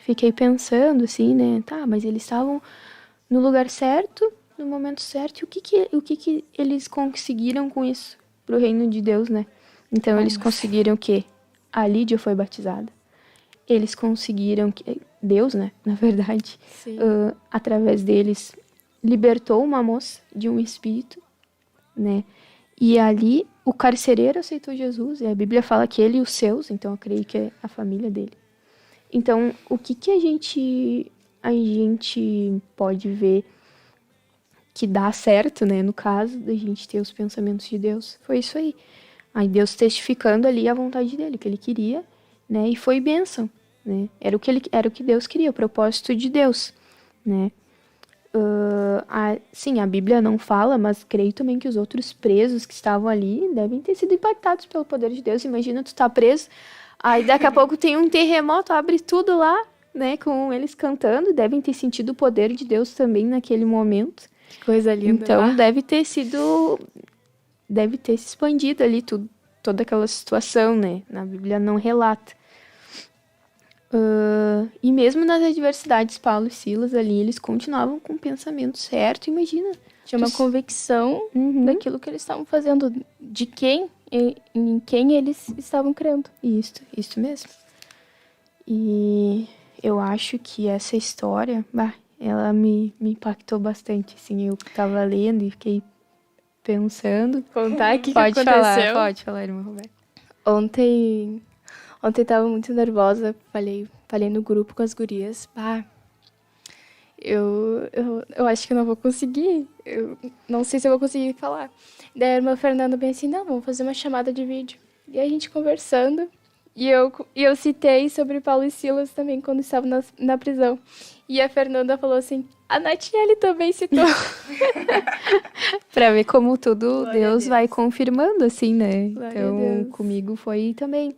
fiquei pensando, assim, né? Tá, mas eles estavam no lugar certo, no momento certo. E o que eles conseguiram com isso pro reino de Deus, né? Então, eles conseguiram o quê? A Lídia foi batizada. Eles conseguiram... Deus, né? Na verdade, através deles, libertou uma moça de um espírito, né? E ali, o carcereiro aceitou Jesus. E a Bíblia fala que ele e os seus, então eu creio que é a família dele. Então, o que a gente pode ver que dá certo, né? No caso da gente ter os pensamentos de Deus, foi isso aí. Aí Deus testificando ali a vontade dele, que ele queria, né? E foi bênção, né? Era o que Deus queria, o propósito de Deus, né? Sim, a Bíblia não fala, mas creio também que os outros presos que estavam ali devem ter sido impactados pelo poder de Deus. Imagina tu tá preso, aí daqui a pouco tem um terremoto, abre tudo lá, né? Com eles cantando, devem ter sentido o poder de Deus também naquele momento. Que coisa linda. Então deve ter se expandido ali toda aquela situação, né? Na Bíblia não relata. E mesmo nas adversidades, Paulo e Silas ali, eles continuavam com o pensamento certo, imagina. Tinha uma convicção daquilo que eles estavam fazendo, de quem, em quem eles estavam crendo. Isso mesmo. E eu acho que essa história, ela me impactou bastante, assim, eu tava lendo e fiquei pensando. Contar o que Pode aconteceu? Pode falar, irmã Roberta. Ontem tava muito nervosa, falei no grupo com as gurias. Eu acho que eu não vou conseguir. Eu não sei se eu vou conseguir falar. Daí a irmã Fernanda bem assim, não, vamos fazer uma chamada de vídeo. E a gente conversando. E eu citei sobre Paulo e Silas também, quando estavam na prisão. E a Fernanda falou assim, a Natiele também citou. Pra ver como tudo Glória a Deus Deus. vai confirmando, assim, né? Glória a Então, Deus. comigo foi também.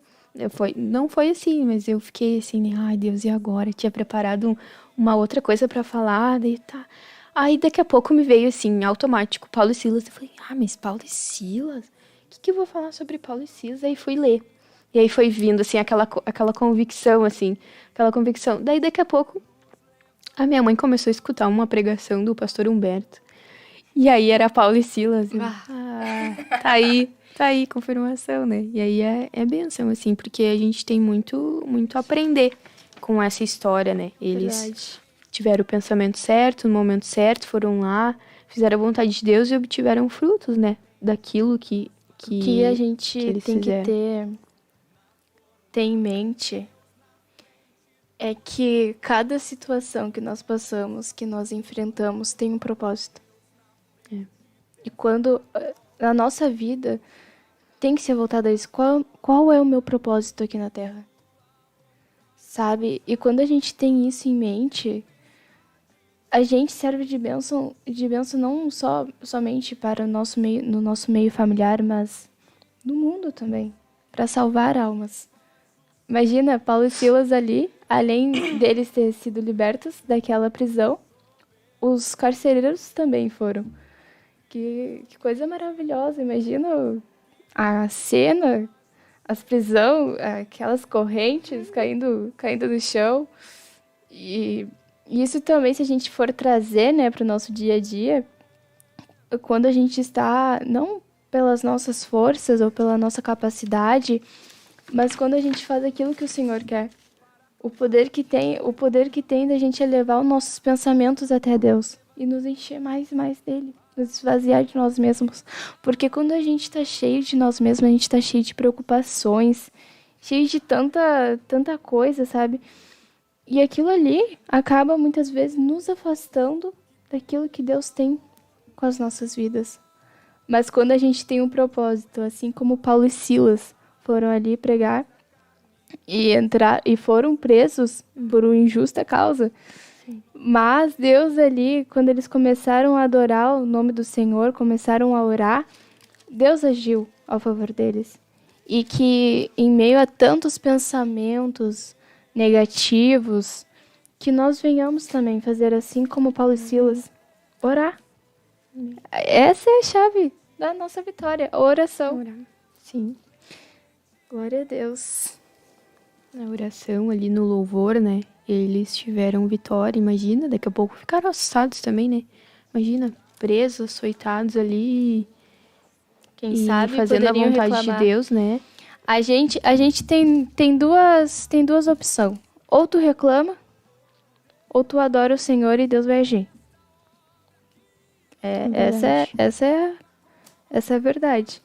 Não foi assim, mas eu fiquei assim, né? Ai, Deus, e agora? Eu tinha preparado uma outra coisa pra falar, daí tá. Aí daqui a pouco me veio assim, automático, Paulo e Silas. Eu falei, mas Paulo e Silas? O que eu vou falar sobre Paulo e Silas? Aí fui ler. E aí foi vindo, assim, aquela convicção, assim, aquela convicção. Daí daqui a pouco, a minha mãe começou a escutar uma pregação do pastor Humberto. E aí era Paulo e Silas. Tá aí, confirmação, né? E aí é bênção, assim, porque a gente tem muito, muito a aprender com essa história, né? Eles Verdade. tiveram o pensamento certo, no momento certo, foram lá, fizeram a vontade de Deus e obtiveram frutos, né? Daquilo que A gente eles tem fizeram. que ter em mente é que cada situação que nós passamos, que nós enfrentamos, tem um propósito. E quando a nossa vida tem que ser voltada a isso, qual é o meu propósito aqui na Terra? Sabe? E quando a gente tem isso em mente, a gente serve de bênção não somente para no nosso meio familiar, mas no mundo também, para salvar almas. Imagina, Paulo e Silas ali, além deles ter sido libertos daquela prisão, os carcereiros também foram. Que coisa maravilhosa, imagina a cena, as prisões, aquelas correntes caindo no chão. E isso também, se a gente for trazer, né, para o nosso dia a dia, quando a gente está, não pelas nossas forças ou pela nossa capacidade, mas quando a gente faz aquilo que o Senhor quer, o poder que tem da gente elevar os nossos pensamentos até Deus e nos encher mais e mais dele, nos esvaziar de nós mesmos. Porque quando a gente está cheio de nós mesmos, a gente está cheio de preocupações, cheio de tanta coisa, sabe? E aquilo ali acaba muitas vezes nos afastando daquilo que Deus tem com as nossas vidas. Mas quando a gente tem um propósito, assim como Paulo e Silas foram ali pregar e foram presos por uma injusta causa. Mas Deus ali, quando eles começaram a adorar o nome do Senhor, começaram a orar, Deus agiu ao favor deles. E que em meio a tantos pensamentos negativos, que nós venhamos também fazer assim como Paulo e Silas, orar. Essa é a chave da nossa vitória, a oração. Orar. Sim. Glória a Deus. Na oração ali no louvor, né? Eles tiveram vitória, imagina. Daqui a pouco ficaram assustados também, né? Imagina, presos, açoitados ali. Quem e sabe fazendo a poderiam vontade reclamar. de Deus, né? A gente tem duas opções. Ou tu reclama, ou tu adora o Senhor e Deus vai agir. verdade. Essa é a verdade.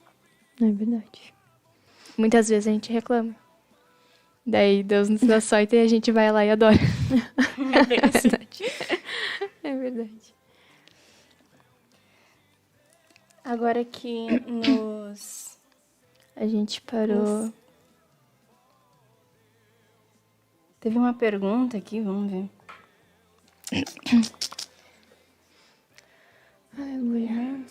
É verdade. Muitas vezes a gente reclama. Daí Deus nos açoita e a gente vai lá e adora. É verdade. É verdade. Agora que A gente parou. teve uma pergunta aqui, vamos ver. Aleluia.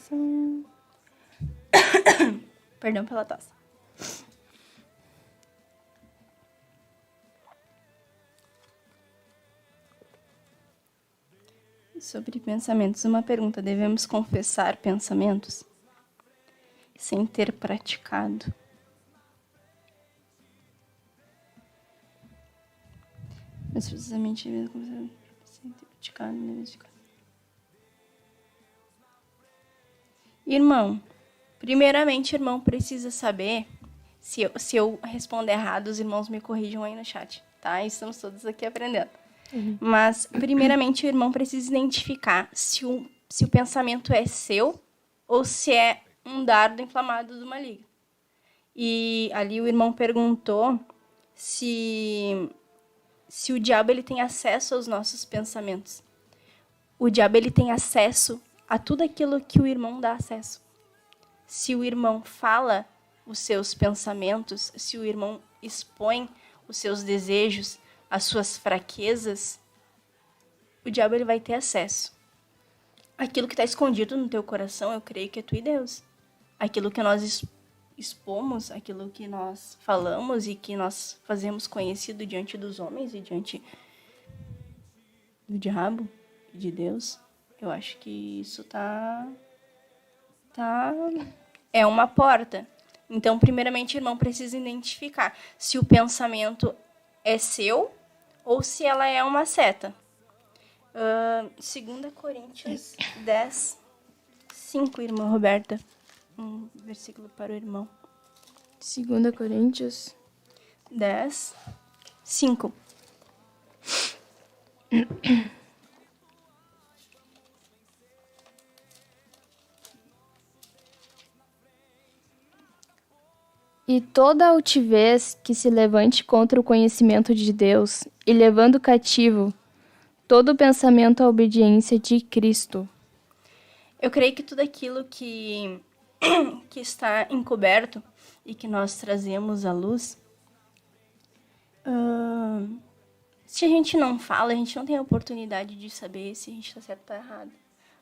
Perdão pela tosse. Sobre pensamentos, uma pergunta: devemos confessar pensamentos sem ter praticado? Mas precisamente sem ter praticado, devemos ficar. Irmão, primeiramente, irmão precisa saber, se eu responder errado, os irmãos me corrijam aí no chat, tá? Estamos todos aqui aprendendo. Mas, primeiramente, o irmão precisa identificar se o pensamento é seu ou se é um dardo inflamado do maligno. E ali o irmão perguntou se o diabo ele tem acesso aos nossos pensamentos. O diabo ele tem acesso a tudo aquilo que o irmão dá acesso. Se o irmão fala os seus pensamentos, se o irmão expõe os seus desejos, as suas fraquezas, o diabo ele vai ter acesso. Aquilo que está escondido no teu coração, eu creio que é tu e Deus. Aquilo que nós expomos, aquilo que nós falamos e que nós fazemos conhecido diante dos homens e diante do diabo e de Deus, eu acho que isso é uma porta. Então, primeiramente, o irmão precisa identificar se o pensamento é seu ou se ela é uma seta. 2 Coríntios 10, 5, irmã Roberta. Um versículo para o irmão. 2 Coríntios 10, 5. E toda altivez que se levante contra o conhecimento de Deus, e levando cativo todo pensamento à obediência de Cristo. Eu creio que tudo aquilo que está encoberto e que nós trazemos à luz, se a gente não fala, a gente não tem a oportunidade de saber se a gente está certo ou está errado.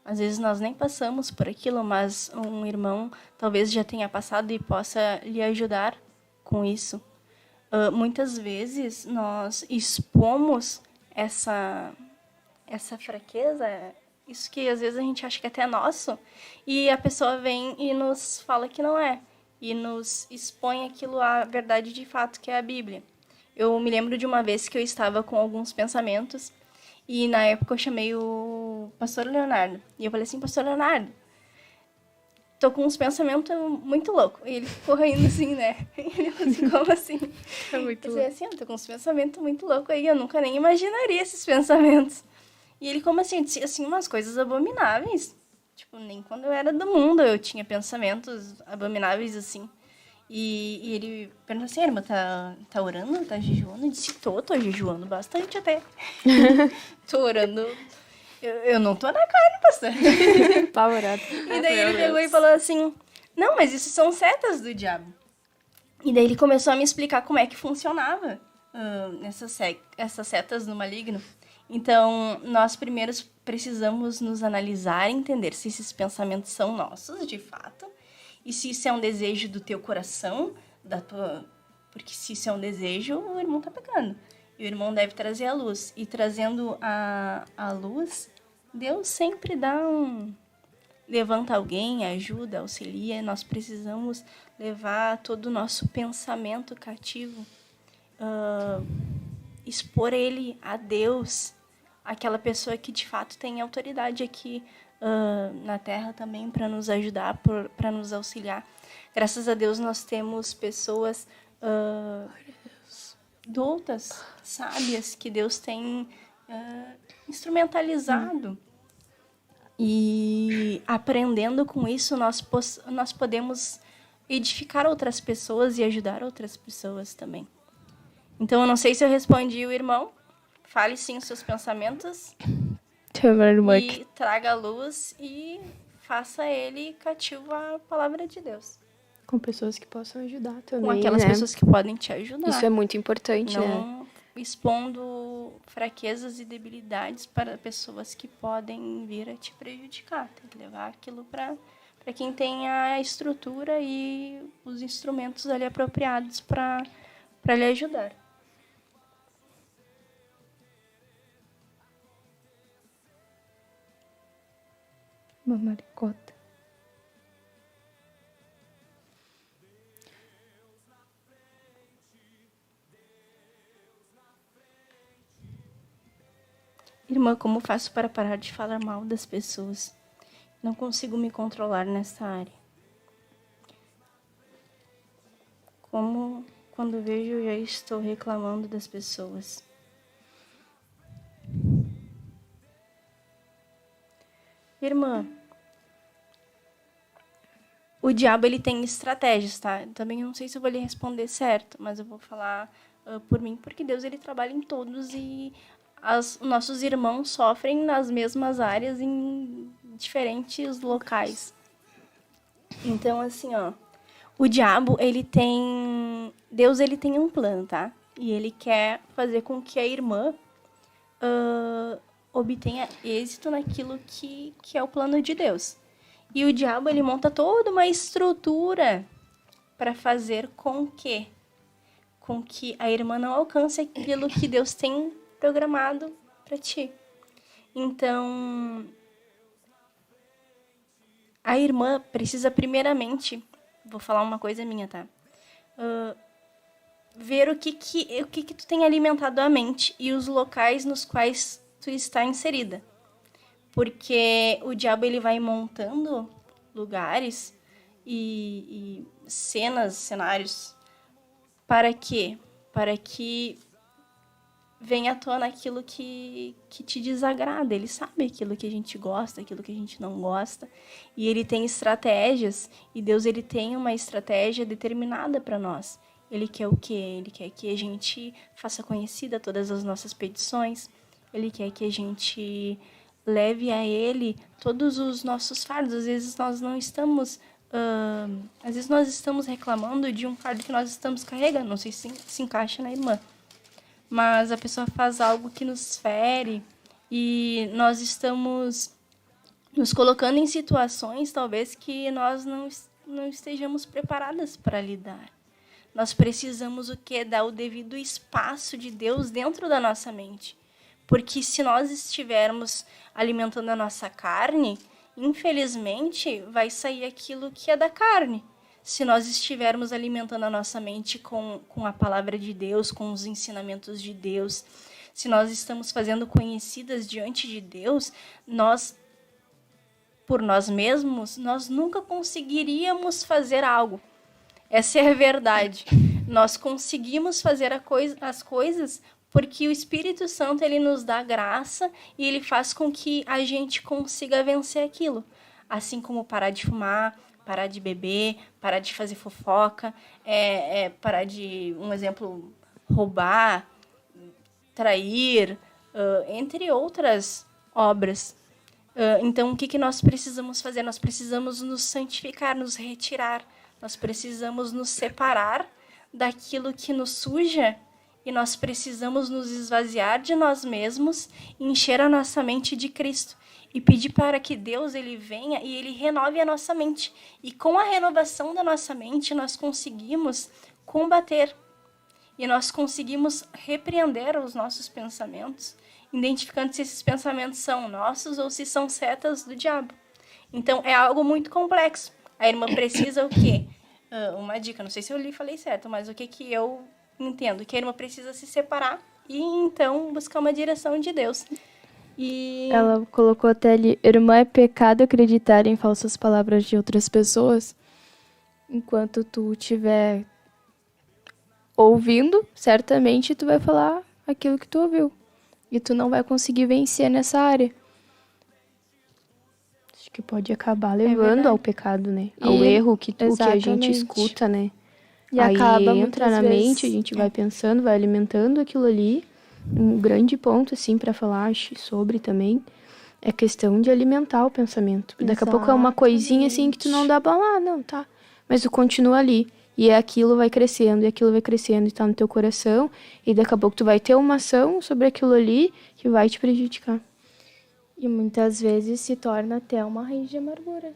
Às vezes nós nem passamos por aquilo, mas um irmão talvez já tenha passado e possa lhe ajudar com isso. Muitas vezes nós expomos essa fraqueza, isso que às vezes a gente acha que até é nosso, e a pessoa vem e nos fala que não é, e nos expõe aquilo à verdade de fato, que é a Bíblia. Eu me lembro de uma vez que eu estava com alguns pensamentos, e na época eu chamei o pastor Leonardo, e eu falei assim: pastor Leonardo, tô com uns pensamentos muito loucos. E ele ficou rindo assim, né? Ele falou assim: como assim? É muito Eu falei assim: eu tô com uns pensamentos muito loucos aí, eu nunca nem imaginaria esses pensamentos. E ele, como assim? Eu disse assim, umas coisas abomináveis. Tipo, nem quando eu era do mundo eu tinha pensamentos abomináveis assim. E ele perguntou assim: irmã, tá orando? Tá jejuando? Eu disse: tô jejuando bastante até. Tô orando. Eu não tô na carne, pastor. Apavorado. E daí ele pegou e falou assim: não, mas isso são setas do diabo. E daí ele começou a me explicar como é que funcionava essas setas no maligno. Então, nós primeiros precisamos nos analisar e entender se esses pensamentos são nossos, de fato, e se isso é um desejo do teu coração, porque se isso é um desejo, o irmão tá pecando. E o irmão deve trazer a luz. E trazendo a luz, Deus sempre levanta alguém, ajuda, auxilia. Nós precisamos levar todo o nosso pensamento cativo, expor ele a Deus, aquela pessoa que de fato tem autoridade aqui na Terra também para nos ajudar, para nos auxiliar. Graças a Deus nós temos pessoas doutas, sábias, que Deus tem instrumentalizado. E aprendendo com isso, nós podemos edificar outras pessoas e ajudar outras pessoas também. Então, eu não sei se eu respondi o irmão. Fale sim os seus pensamentos. E traga a luz e faça ele cativo à palavra de Deus. Com pessoas que possam ajudar também, Com aquelas pessoas que podem te ajudar. Isso é muito importante, não expondo fraquezas e debilidades para pessoas que podem vir a te prejudicar. Tem que levar aquilo para quem tem a estrutura e os instrumentos ali apropriados para lhe ajudar. Mamaricota. Irmã, como faço para parar de falar mal das pessoas? Não consigo me controlar nessa área. Como quando vejo, eu já estou reclamando das pessoas. Irmã, o diabo ele tem estratégias, tá? Também não sei se eu vou lhe responder certo, mas eu vou falar por mim, porque Deus ele trabalha em todos e nossos irmãos sofrem nas mesmas áreas em diferentes locais. Então, assim, o diabo, Deus, ele tem um plano, tá? E ele quer fazer com que a irmã obtenha êxito naquilo que é o plano de Deus. E o diabo, ele monta toda uma estrutura para fazer com que a irmã não alcance aquilo que Deus tem programado para ti. Então, a irmã precisa primeiramente, vou falar uma coisa minha, tá? Ver o que tu tem alimentado a mente e os locais nos quais tu está inserida. Porque o diabo ele vai montando lugares e cenários para quê? Para que venha à tona aquilo que te desagrada. Ele sabe aquilo que a gente gosta, aquilo que a gente não gosta. E ele tem estratégias. E Deus ele tem uma estratégia determinada para nós. Ele quer o quê? Ele quer que a gente faça conhecida todas as nossas petições. Ele quer que a gente leve a ele todos os nossos fardos. Às vezes nós não estamos... às vezes nós estamos reclamando de um fardo que nós estamos carregando. Não sei se encaixa na irmã. Mas a pessoa faz algo que nos fere e nós estamos nos colocando em situações, talvez, que nós não estejamos preparadas para lidar. Nós precisamos o quê? Dar o devido espaço de Deus dentro da nossa mente. Porque se nós estivermos alimentando a nossa carne, infelizmente, vai sair aquilo que é da carne. Se nós estivermos alimentando a nossa mente com a palavra de Deus, com os ensinamentos de Deus, se nós estamos fazendo conhecidas diante de Deus, nós, por nós mesmos, nós nunca conseguiríamos fazer algo. Essa é a verdade. Nós conseguimos fazer as coisas porque o Espírito Santo ele nos dá graça e ele faz com que a gente consiga vencer aquilo. Assim como parar de fumar, parar de beber, parar de fazer fofoca, parar de, um exemplo, roubar, trair, entre outras obras. Então, o que nós precisamos fazer? Nós precisamos nos santificar, nos retirar. Nós precisamos nos separar daquilo que nos suja e nós precisamos nos esvaziar de nós mesmos e encher a nossa mente de Cristo e pedir para que Deus ele venha e ele renove a nossa mente. E com a renovação da nossa mente, nós conseguimos combater e nós conseguimos repreender os nossos pensamentos, identificando se esses pensamentos são nossos ou se são setas do diabo. Então, é algo muito complexo. A irmã precisa o quê? Uma dica, não sei se eu lhe falei certo, mas o que eu entendo? Que a irmã precisa se separar e, então, buscar uma direção de Deus. E Ela colocou até ali, irmã, é pecado acreditar em falsas palavras de outras pessoas. Enquanto tu estiver ouvindo, certamente tu vai falar aquilo que tu ouviu. E tu não vai conseguir vencer nessa área. Acho que pode acabar levando verdade. ao pecado, né? Ao E- erro o que a gente exatamente. escuta, né? E Aí acaba entra muitas na vezes- mente, a gente vai pensando, vai alimentando aquilo ali. Um grande ponto, assim, para falar sobre também é questão de alimentar o pensamento. Daqui a pouco é uma coisinha, assim, que tu não dá pra lá, não, tá? Mas tu continua ali. E aquilo vai crescendo, e aquilo vai crescendo, e tá no teu coração. E daqui a pouco tu vai ter uma ação sobre aquilo ali que vai te prejudicar. E muitas vezes se torna até uma raiz de amargura.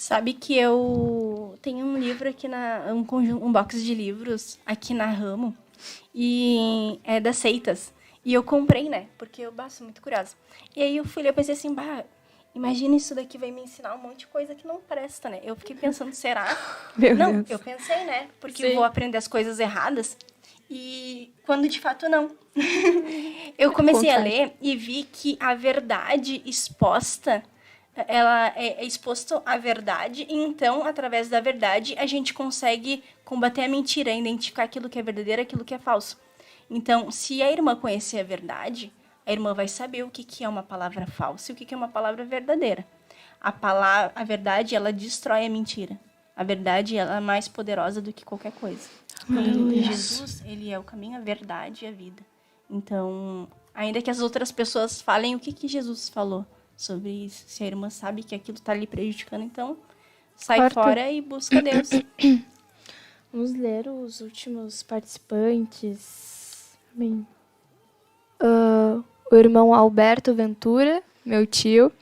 sabe que eu tenho um livro aqui, um box de livros aqui na Ramo, e é das seitas. E eu comprei, né? Porque eu sou muito curiosa. E aí eu fui ler, eu pensei assim, imagina isso daqui vai me ensinar um monte de coisa que não presta, né? Eu fiquei pensando, será? Meu Não, Deus. eu pensei, né? Porque eu vou aprender as coisas erradas. E quando de fato não. Eu comecei a ler e vi que a verdade exposta, ela é exposto à verdade, e então, através da verdade, a gente consegue combater a mentira, identificar aquilo que é verdadeiro e aquilo que é falso. Então, se a irmã conhecer a verdade, a irmã vai saber o que é uma palavra falsa e o que é uma palavra verdadeira. A verdade, ela destrói a mentira. A verdade, ela é mais poderosa do que qualquer coisa. E Jesus, ele é o caminho, a verdade e a vida. Então, ainda que as outras pessoas falem o que Jesus falou sobre isso, se a irmã sabe que aquilo está lhe prejudicando, então sai Quarto. fora e busca Deus. Vamos ler os últimos participantes. Bem, O irmão Alberto Ventura, meu tio.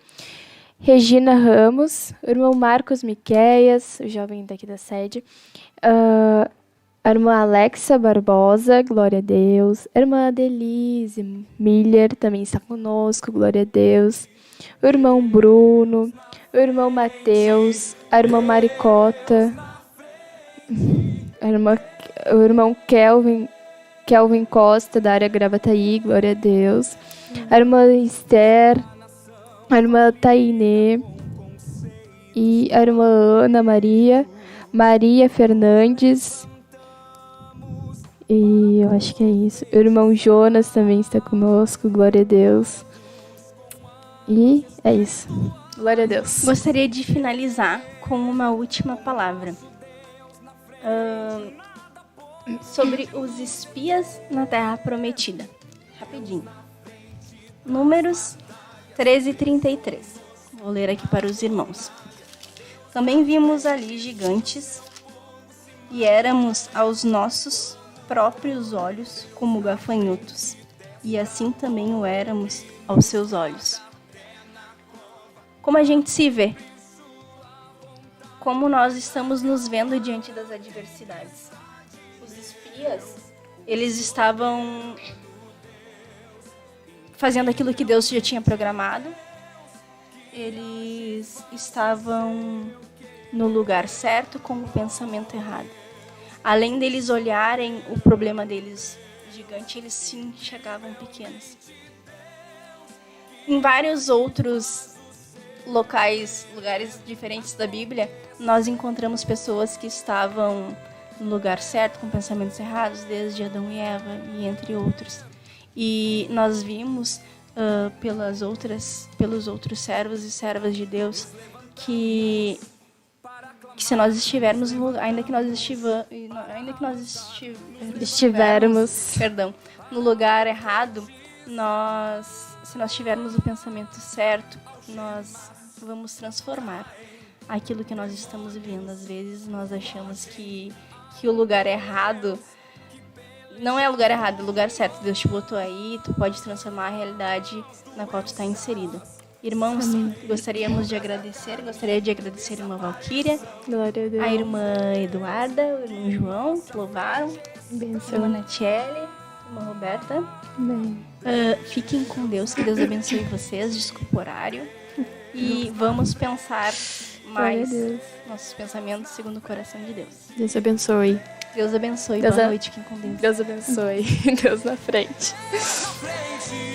Regina Ramos. O irmão Marcos Miqueias, o jovem daqui da sede. A irmã Alexa Barbosa, glória a Deus. A irmã Adelise Miller também está conosco, glória a Deus. O irmão Bruno. O irmão Mateus. A irmã Maricota. O irmão Kelvin Costa, da área Gravataí, glória a Deus. A irmã Esther, a irmã Tainê e a irmã Ana Maria Fernandes. E eu acho que é isso. O irmão Jonas também está conosco, glória a Deus. E é isso. Glória a Deus. Gostaria de finalizar com uma última palavra. Sobre os espias na Terra Prometida. Rapidinho. Números 13:33. Vou ler aqui para os irmãos. Também vimos ali gigantes e éramos aos nossos próprios olhos como gafanhotos, e assim também o éramos aos seus olhos. Como a gente se vê? Como nós estamos nos vendo diante das adversidades? Os espias, eles estavam fazendo aquilo que Deus já tinha programado. Eles estavam no lugar certo com o pensamento errado. Além deles olharem o problema deles gigante, eles se enxergavam pequenos. Em vários outros lugares diferentes da Bíblia, nós encontramos pessoas que estavam no lugar certo, com pensamentos errados, desde Adão e Eva, e entre outros. E nós vimos pelos outros servos e servas de Deus que se nós estivermos no lugar, ainda que nós estivermos, no lugar errado, se nós tivermos o pensamento certo, nós vamos transformar aquilo que nós estamos vivendo. Às vezes nós achamos que que o lugar errado não é o lugar errado, é o lugar certo. Deus te botou aí, tu pode transformar a realidade na qual tu está inserida. Irmãos, gostaria de agradecer a irmã Valquíria, Glória a Deus. a irmã Eduarda, o irmão João, que louvaram, a irmã Benção. Natiele, a irmã Roberta. Amém. Fiquem com Deus, que Deus abençoe vocês, desculpa o horário. E vamos pensar Glória a mais Deus. nossos pensamentos segundo o coração de Deus. Deus abençoe. Deus abençoe, Deus boa a- noite, fiquem com Deus. Deus abençoe. Deus na frente. frente.